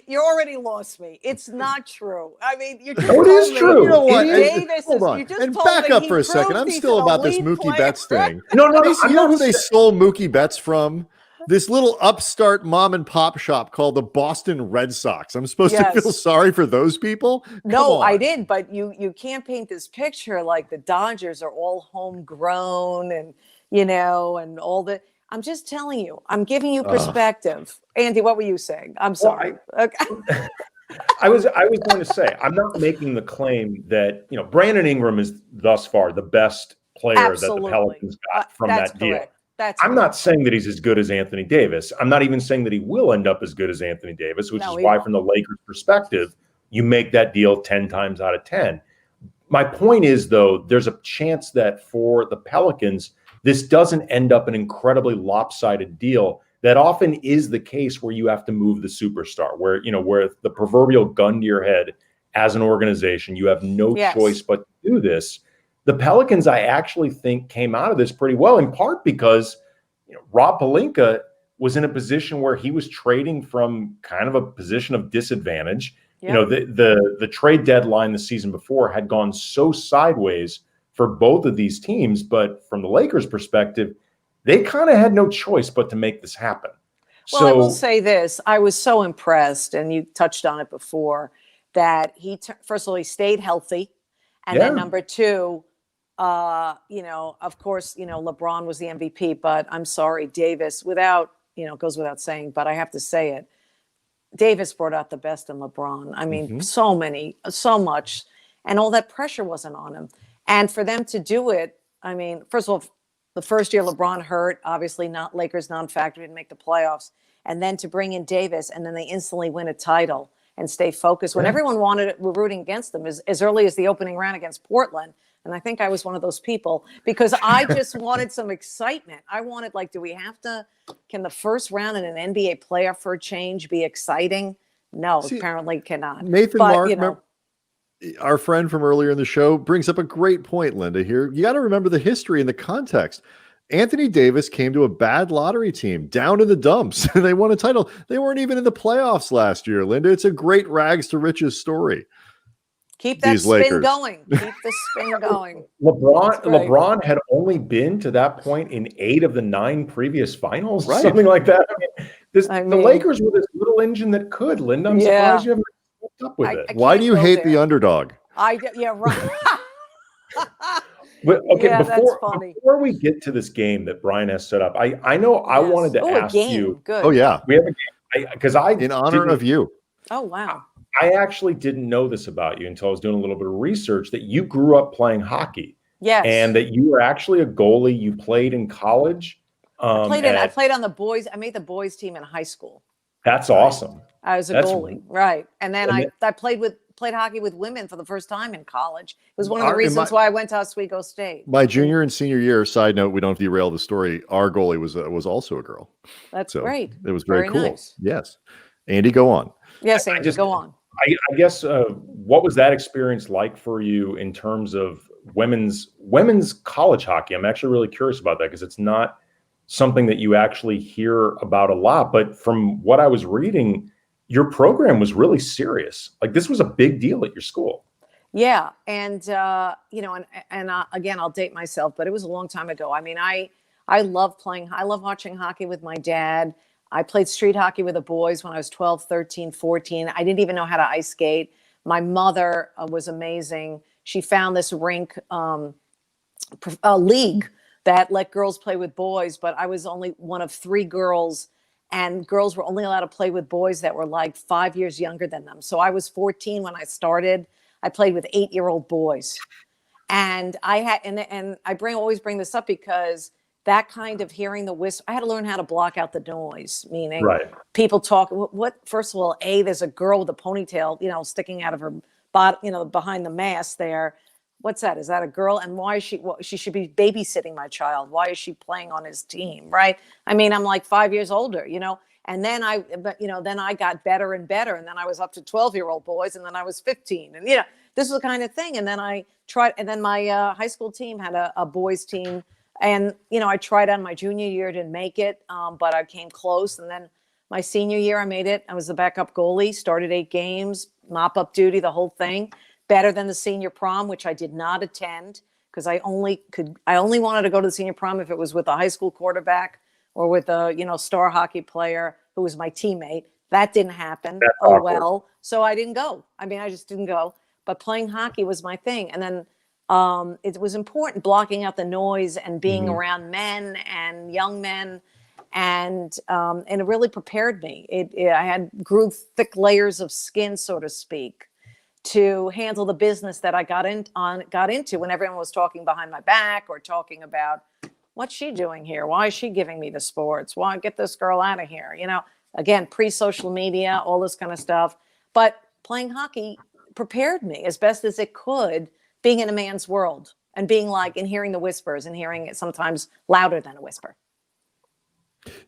You already lost me. It's not true. I mean, you just it is true. You know what? Hold on. And back up for a second. I'm still about this Mookie Betts thing. No. You know who they stole Mookie Betts from? This little upstart mom and pop shop called the Boston Red Sox. I'm supposed to feel sorry for those people? No, I didn't. But you can't paint this picture like the Dodgers are all homegrown and, and all the. I'm just telling you. I'm giving you perspective. Andy, what were you saying? I'm sorry. Okay. I was going to say, I'm not making the claim that, Brandon Ingram is thus far the best player that the Pelicans got from that deal. Correct. I'm not saying that he's as good as Anthony Davis. I'm not even saying that he will end up as good as Anthony Davis, which is why, from the Lakers' perspective, you make that deal 10 times out of 10. My point is, though, there's a chance that for the Pelicans, this doesn't end up an incredibly lopsided deal. That often is the case where you have to move the superstar, where the proverbial gun to your head as an organization, you have no choice but to do this. The Pelicans, I actually think, came out of this pretty well, in part because Rob Pelinka was in a position where he was trading from kind of a position of disadvantage. Yep. The trade deadline the season before had gone so sideways for both of these teams, but from the Lakers' perspective, they kind of had no choice but to make this happen. Well, I will say this. I was so impressed, and you touched on it before. that first of all, he stayed healthy. And then number two, of course, LeBron was the MVP, but I'm sorry, Davis, goes without saying, but I have to say it. Davis brought out the best in LeBron. I mean, so much, and all that pressure wasn't on him. And for them to do it, I mean, first of all, the first year LeBron hurt, obviously not Lakers non-factor, didn't make the playoffs. And then to bring in Davis, and then they instantly win a title and stay focused when everyone were rooting against them as early as the opening round against Portland. And I think I was one of those people because I just wanted some excitement. I wanted, can the first round in an NBA playoff for a change be exciting? No, apparently cannot. Nathan Mark, our friend from earlier in the show, brings up a great point, Linda, here. You got to remember the history and the context. Anthony Davis came to a bad lottery team down in the dumps, and they won a title. They weren't even in the playoffs last year, Linda. It's a great rags to riches story. Keep that spin going. Keep the spin going. LeBron had only been to that point in 8 of the 9 previous finals, something like that. The Lakers were this little engine that could, Linda. I'm surprised you haven't kept up with it. Why do you hate the underdog? Right. But okay, before we get to this game that Brian has set up, I know I wanted to ask you. Good. Oh yeah, we have a game because in honor of you. Oh wow. I actually didn't know this about you until I was doing a little bit of research that you grew up playing hockey. Yes. And that you were actually a goalie. You played in college. I played on the boys. I made the boys team in high school. That's awesome. I was a goalie. Right. And then I played hockey with women for the first time in college. It was one of the reasons why I went to Oswego State. My junior and senior year, side note, we don't have to derail the story. Our goalie was also a girl. That's great. It was very cool. Nice. Yes. Andy, go on. Yes, Andy, go on. I guess what was that experience like for you in terms of women's college hockey? I'm actually really curious about that because it's not something that you actually hear about a lot. But from what I was reading, your program was really serious. Like this was a big deal at your school. Yeah. And, again, I'll date myself, but it was a long time ago. I mean, I love watching hockey with my dad. I played street hockey with the boys when I was 12, 13, 14. I didn't even know how to ice skate. My mother was amazing. She found this rink league that let girls play with boys, but I was only one of 3 girls, and girls were only allowed to play with boys that were like 5 years younger than them. So I was 14 when I started. I played with 8-year-old boys. And I always bring this up because that kind of hearing the whisper, I had to learn how to block out the noise, meaning people talk. First of all, there's a girl with a ponytail, sticking out of her body, behind the mask there. What's that? Is that a girl? And why is she should be babysitting my child? Why is she playing on his team? Right. I mean, I'm like 5 years older, and then then I got better and better. And then I was up to 12-year-old boys, and then I was 15, and, this was the kind of thing. And then I tried, and then my high school team had a boys team. And, I tried on my junior year, didn't make it, but I came close. And then my senior year, I made it. I was the backup goalie, started 8 games, mop up duty, the whole thing. Better than the senior prom, which I did not attend because I only wanted to go to the senior prom if it was with a high school quarterback or with a, star hockey player who was my teammate. That didn't happen. Well. So I didn't go. I mean, I just didn't go. But playing hockey was my thing. And then it was important blocking out the noise and being around men and young men, and it really prepared me. I grew thick layers of skin, so to speak, to handle the business that I got into when everyone was talking behind my back or talking about what's she doing here? Why is she giving me the sports? Why get this girl out of here? Again, pre-social media, all this kind of stuff. But playing hockey prepared me as best as it could, being in a man's world and being and hearing the whispers and hearing it sometimes louder than a whisper.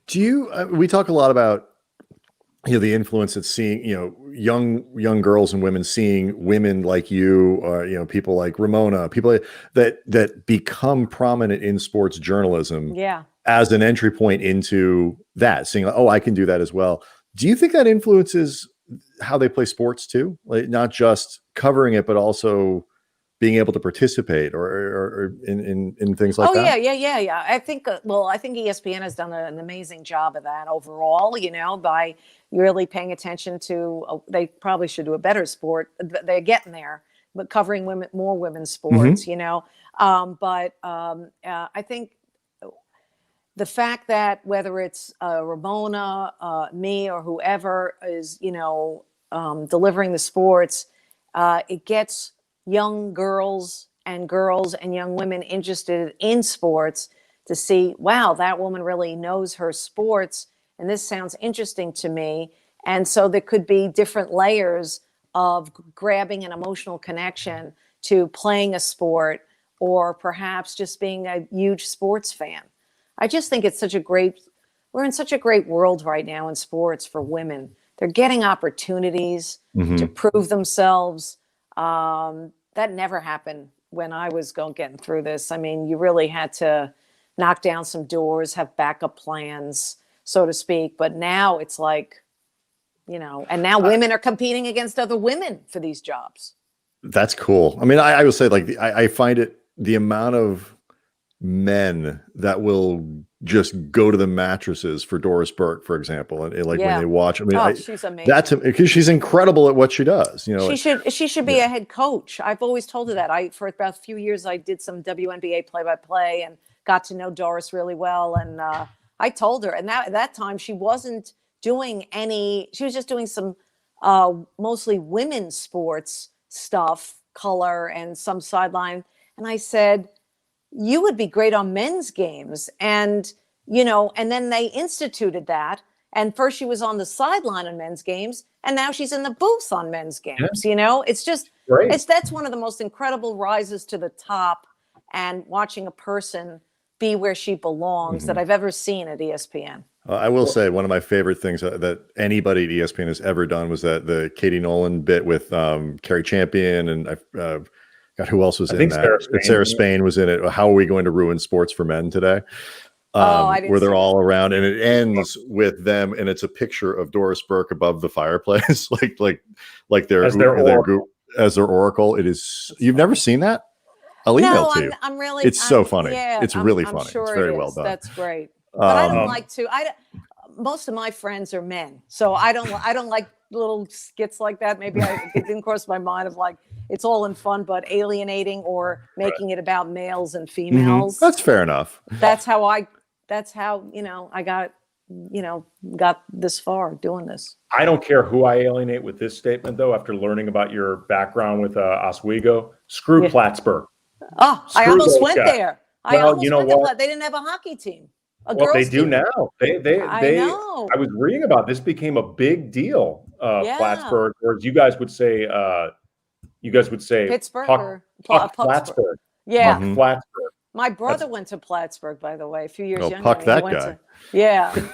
Do you, we talk a lot about, the influence that seeing, young girls and women seeing women like you, or, people like Ramona, people that become prominent in sports journalism as an entry point into that, seeing, I can do that as well. Do you think that influences how they play sports too? Like not just covering it, but also being able to participate or in things like that? Yeah. I think I think ESPN has done an amazing job of that overall, by really paying attention to they probably should do a better sport. They're getting there, but covering more women's sports, but I think the fact that whether it's Ramona, me, or whoever is, delivering the sports, it gets young girls and young women interested in sports to see, wow, that woman really knows her sports, and this sounds interesting to me. And so there could be different layers of grabbing an emotional connection to playing a sport, or perhaps just being a huge sports fan. I just think we're in such a great world right now in sports for women. They're getting opportunities to prove themselves. That never happened when I was getting through this. I mean, you really had to knock down some doors, have backup plans, so to speak. But now it's like, and now women are competing against other women for these jobs. That's cool. I mean, I will say, like, I find it, the amount of men that will just go to the mattresses for Doris Burke, for example, and when they watch. I mean, she's amazing. That's because she's incredible at what she does. She should be a head coach. I've always told her that. For about a few years, I did some WNBA play-by-play and got to know Doris really well. And I told her, and at that time she wasn't doing any. She was just doing some mostly women's sports stuff, color and some sideline. And I said, you would be great on men's games. And, and then they instituted that. And first she was on the sideline on men's games, and now she's in the booth on men's games. Yeah. It's just, that's one of the most incredible rises to the top, and watching a person be where she belongs that I've ever seen at ESPN. I will say one of my favorite things that anybody at ESPN has ever done was that the Katie Nolan bit with Carrie Champion, and God, who else was in that? Sarah Spain was in it. How are we going to ruin sports for men today? Where they're all around, and it ends with them, and it's a picture of Doris Burke above the fireplace, like their oracle. It is. You've never seen that? I'll email to you. I'm really. It's so funny. Yeah, it's really funny. Sure it's very well done. That's great. But I don't like to. Most of my friends are men, so I don't like little skits like that. Maybe it didn't cross my mind of like, it's all in fun, but alienating or making it about males and females. That's fair enough. That's how I got this far doing this. I don't care who I alienate with this statement, though, after learning about your background with Oswego. Screw Plattsburgh. I almost went there. I almost went there. They didn't have a hockey team. Well, they do now. They know. I was reading about this, became a big deal. Plattsburgh, or you guys would say Pittsburgh Plattsburgh. Yeah. Plattsburgh. My brother went to Plattsburgh, by the way, a few years younger. Puck that guy.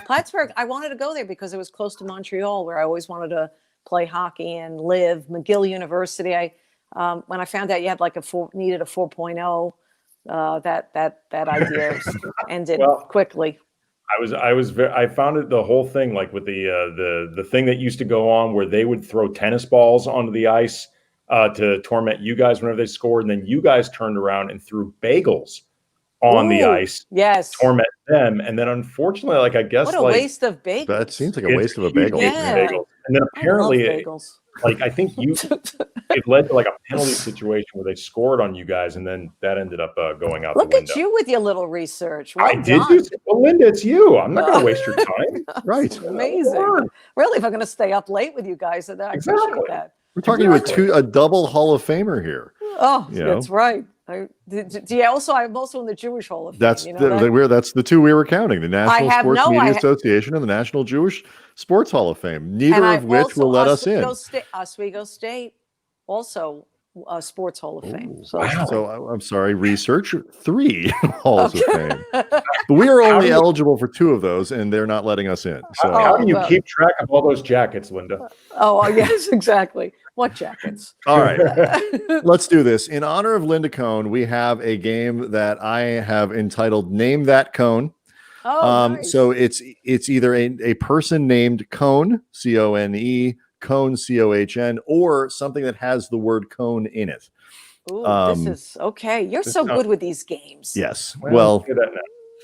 Plattsburgh. I wanted to go there because it was close to Montreal, where I always wanted to play hockey and live. McGill University. When I found out you had needed a 4.0, that idea ended quickly. I found it, the whole thing, like with the thing that used to go on where they would throw tennis balls onto the ice to torment you guys whenever they scored, and then you guys turned around and threw bagels on the ice. Yes. Torment them. And then unfortunately, I guess what a waste of bagels. That seems like a waste of a bagel. Yeah. Bagels. And then apparently I think it led to a penalty situation where they scored on you guys, and then that ended up going out the window. Look at you with your little research. Well done. Did. Well, Linda, it's you. I'm not going to waste your time. Right. Amazing. Really, if I'm going to stay up late with you guys, I appreciate that. We're talking to a double Hall of Famer here. Oh, that's right. I'm also in the Jewish Hall of Fame. That's that's the two we were counting: the National Sports Media Association and the National Jewish Sports Hall of Fame. Neither of which will let us in. Oswego State, also a Sports Hall of Fame. So I'm sorry, research 3 Halls of Fame, but we are only eligible for 2 of those, and they're not letting us in. So how do you keep track of all those jackets, Linda? Yes, exactly. What jackets? All right, let's do this. In honor of Linda Cohn, we have a game that I have entitled "Name That Cone." Nice. So it's either a person named Cohn, C-O-N-E, Cohn, C-O-H-N, or something that has the word cone in it. Ooh, this is okay. You're so good with these games. Yes. Well,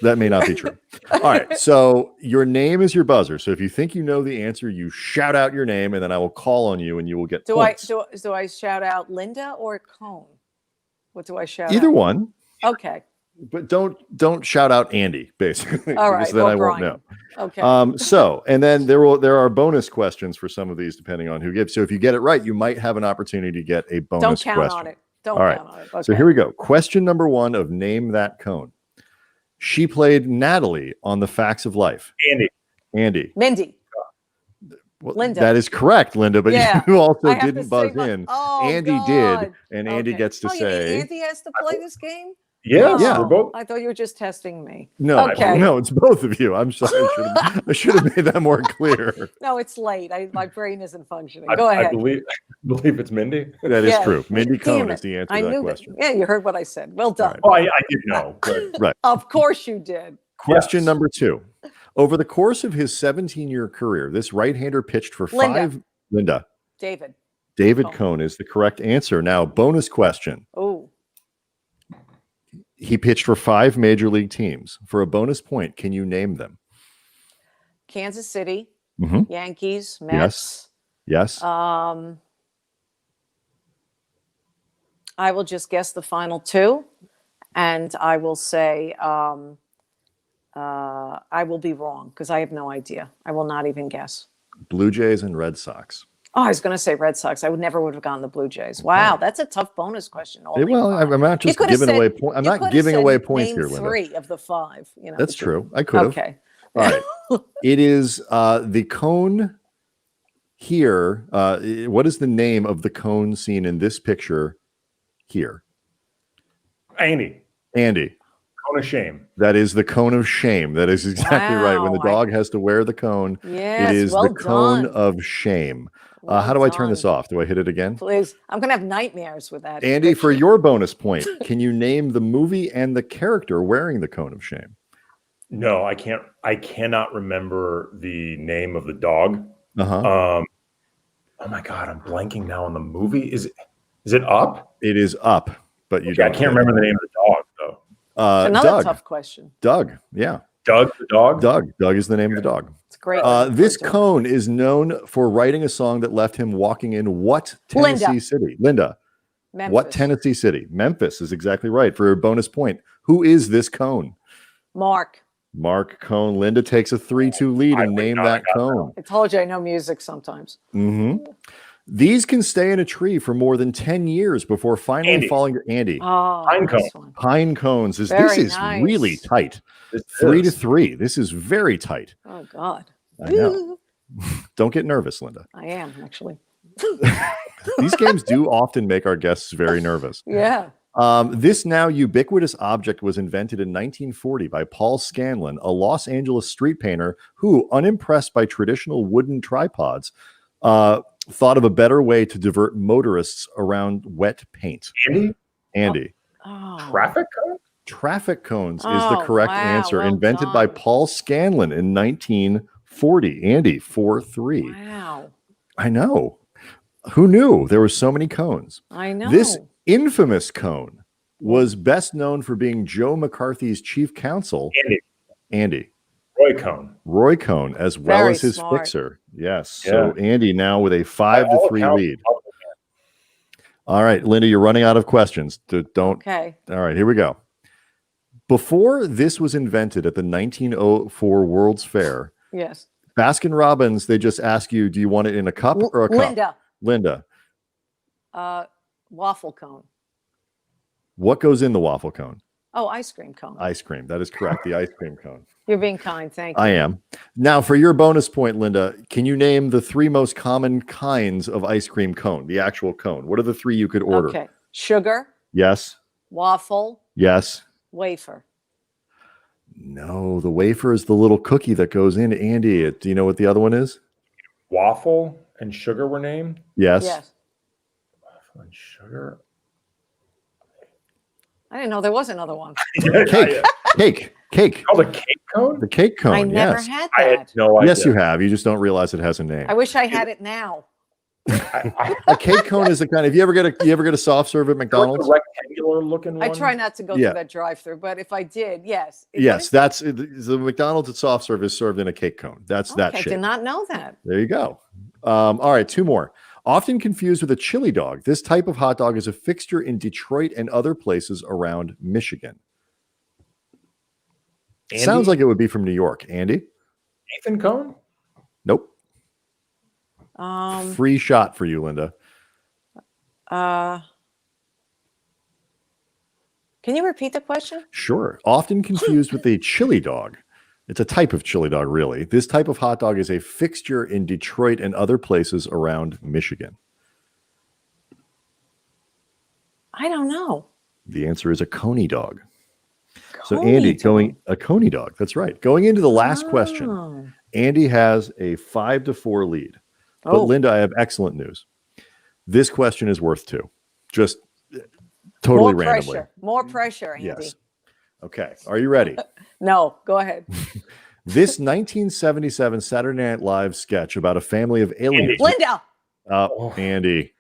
that may not be true. All right. So your name is your buzzer. So if you think you know the answer, you shout out your name, and then I will call on you, and you will get points. Do I shout out Linda or Cohn? What do I shout out? Either one. Okay. But don't shout out Andy, basically. All right. Because then I won't know. Okay. So, and then there are bonus questions for some of these depending on who gives. So if you get it right, you might have an opportunity to get a bonus Don't count question. on it. Don't count on it. Okay. So here we go. Question number 1 of Name That Cone. She played Natalie on The Facts of Life. Andy. Mindy. Well, Linda. That is correct, Linda, but you also didn't buzz in. Oh, Andy did, and Andy gets to say. Andy has to play this game? Yes, yeah. we're both. I thought you were just testing me. No, okay. No, it's both of you. I'm sorry. I should have made that more clear. No, it's late. My brain isn't functioning. Go ahead. I believe it's Mindy. That is true. Mindy Cohn is the answer to that question. Yeah, you heard what I said. Well done. Right. I did know. But... Right. Of course you did. Question number 2. Over the course of his 17-year career, this right-hander pitched for Linda. David Cohn is the correct answer. Now, bonus question. Oh. He pitched for 5 major league teams. For a bonus point, can you name them? Kansas City, Yankees, Mets. Yes. I will just guess the final 2, and I will say I will be wrong because I have no idea. I will not even guess. Blue Jays and Red Sox. Oh, I was going to say Red Sox. I would have gotten the Blue Jays. Wow, that's a tough bonus question. Well, I'm not just giving away points. I'm not giving away points here, Linda. 3 of the 5. That's true. I could have. Okay. All right. It is the cone here. What is the name of the cone seen in this picture here? Andy. Cone of shame. That is the cone of shame. That is exactly right. When the dog has to wear the cone, it is the cone of shame. How do I turn this off? Do I hit it again? Please. I'm going to have nightmares with that. Andy, for your bonus point, can you name the movie and the character wearing the cone of shame? No, I can't. I cannot remember the name of the dog. Uh-huh. Oh my God, I'm blanking now on the movie. Is it Up? It is Up, but you don't. I can't remember the name of the dog though. Another tough question. Doug. Yeah. Doug the dog? Doug is the name of the dog. It's great. This cone is known for writing a song that left him walking in what Tennessee city? Linda. Memphis. What Tennessee city? Memphis is exactly right. For a bonus point. Who is this cone? Mark Cohn. Linda takes a 3-2 lead and Name That Cone. I told you I know music sometimes. These can stay in a tree for more than 10 years before finally falling to Andy. Oh, Pine cones. This is really tight. 3-3. This is very tight. Oh, God. I know. Don't get nervous, Linda. I am, actually. These games do often make our guests very nervous. Yeah. This now ubiquitous object was invented in 1940 by Paul Scanlon, a Los Angeles street painter who, unimpressed by traditional wooden tripods, thought of a better way to divert motorists around wet paint. Andy. Oh. Traffic cones? Traffic cones is the correct answer. Invented by Paul Scanlon in 1940. Andy, 4-3. Wow. I know. Who knew there were so many cones? I know. This infamous cone was best known for being Joe McCarthy's chief counsel. Andy. Roy Cohn, as well as his fixer. Yes. Yeah. So Andy now with a 5-3 lead. All right, Linda, you're running out of questions. Okay. All right, here we go. Before this was invented at the 1904 World's Fair, yes, Baskin-Robbins, they just ask you, do you want it in a cup or a cup? Linda. Waffle cone. What goes in the waffle cone? Oh, ice cream cone. Ice cream. That is correct. The ice cream cone. You're being kind. Thank you. I am. Now, for your bonus point, Linda, can you name the 3 most common kinds of ice cream cone, the actual cone? What are the 3 you could order? Okay. Sugar. Yes. Waffle. Yes. Wafer. No, the wafer is the little cookie that goes in. Andy, do you know what the other one is? Waffle and sugar were named? Yes. Waffle and sugar. I didn't know there was another one. Cake. Oh, the cake cone? The cake cone. I never had that. I had no idea. Yes, you have. You just don't realize it has a name. I wish I had it now. A cake cone is the kind of, you ever get a soft serve at McDonald's? A rectangular looking one. I try not to go through that drive-through, but if I did, yes. Yes, that's the McDonald's at soft serve is served in a cake cone. That's that shape. I did not know that. There you go. All right, 2 more. Often confused with a chili dog, this type of hot dog is a fixture in Detroit and other places around Michigan. Andy? Sounds like it would be from New York. Andy? Nathan Cohn? Nope. Free shot for you, Linda. Can you repeat the question? Sure. Often confused with a chili dog. It's a type of chili dog, really. This type of hot dog is a fixture in Detroit and other places around Michigan. I don't know. The answer is a coney dog. So Andy, going a coney dog. That's right. Going into the last question, Andy has a 5-4 lead. But Linda, I have excellent news. This question is worth 2. Just totally randomly. More pressure, Andy. Yes. Okay. Are you ready? No, go ahead. This 1977 Saturday Night Live sketch about a family of aliens. Linda. Andy.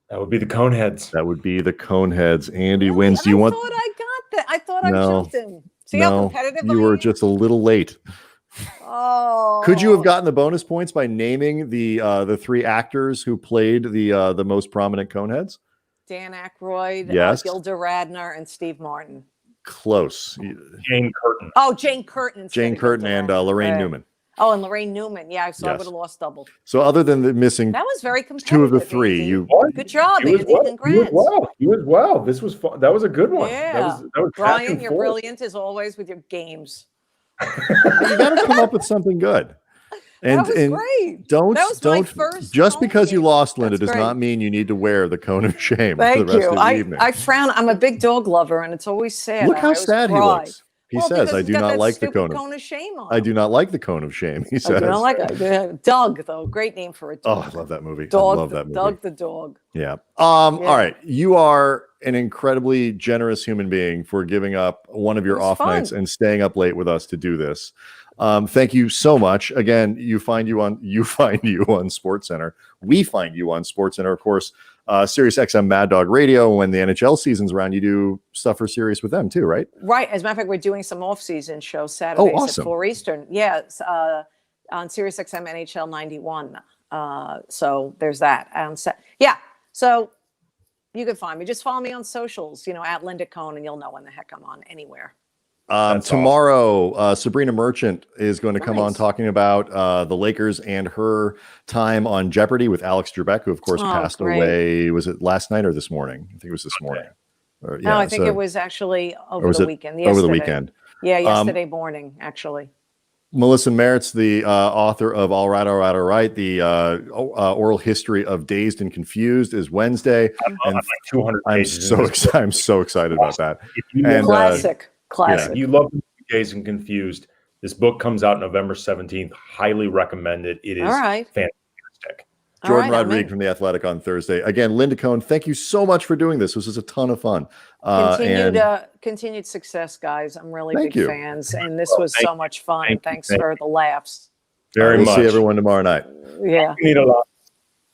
That would be the Coneheads. That would be the Coneheads. Andy wins. Do you want? I thought I got that. I thought I jumped in. See how competitive you were just a little late. Oh. Could you have gotten the bonus points by naming the 3 actors who played the most prominent Coneheads? Dan Aykroyd, yes. Gilda Radner, and Steve Martin. Close. Jane Curtin. Oh, Jane Curtin. Jane Curtin and Lorraine Newman. Oh, and Lorraine Newman. Yeah, so I would have lost double. So other than the missing, that was very competitive. 2 of the 3. Good job, Andy. Congrats. You as well. This was fun. That was a good one. Yeah. That was Brian, you're brilliant as always with your games. You got to come up with something good. And, that was great. Don't just because you lost, Linda, does not mean you need to wear the cone of shame for the rest of the evening. I frown. I'm a big dog lover, and it's always sad. Look how sad he looks. He says, "I do not like the cone of shame." I do not like the cone of shame. He says, "I don't like it." Doug, though, great name for a dog. Oh, I love that movie. Dog, I love that movie. Doug the dog. Yeah. All right. You are an incredibly generous human being for giving up one of your off nights and staying up late with us to do this. Thank you so much. Again, you find you on SportsCenter. We find you on SportsCenter, of course. Sirius XM Mad Dog Radio. When the NHL season's around, you do stuff for Sirius with them too, right? Right. As a matter of fact, we're doing some off-season shows Saturdays at 4 Eastern. Yes, on Sirius XM NHL 91. So there's that. So you can find me. Just follow me on socials. At Linda Cohn, and you'll know when the heck I'm on anywhere. Tomorrow, Sabrina Merchant is going to come on talking about the Lakers and her time on Jeopardy with Alex Trebek, who of course passed away. Was it last night or this morning? I think it was this morning. No, I think it was actually over the weekend. Over the weekend. Yeah, yesterday morning, actually. Melissa Merritt's the author of All Right, All Right, All Right. The oral history of Dazed and Confused is Wednesday. And 200 pages. I'm so excited about that. And Classic. Yeah, you love Dazed and Confused. This book comes out November 17th. Highly recommend it. It is fantastic. Jordan Rodriguez from The Athletic on Thursday. Again, Linda Cohn, thank you so much for doing this. This was a ton of fun. Continued success, guys. I'm really big fans. And this was so much fun. Thanks for the laughs. Very much. We'll see everyone tomorrow night. Yeah. You need a lot.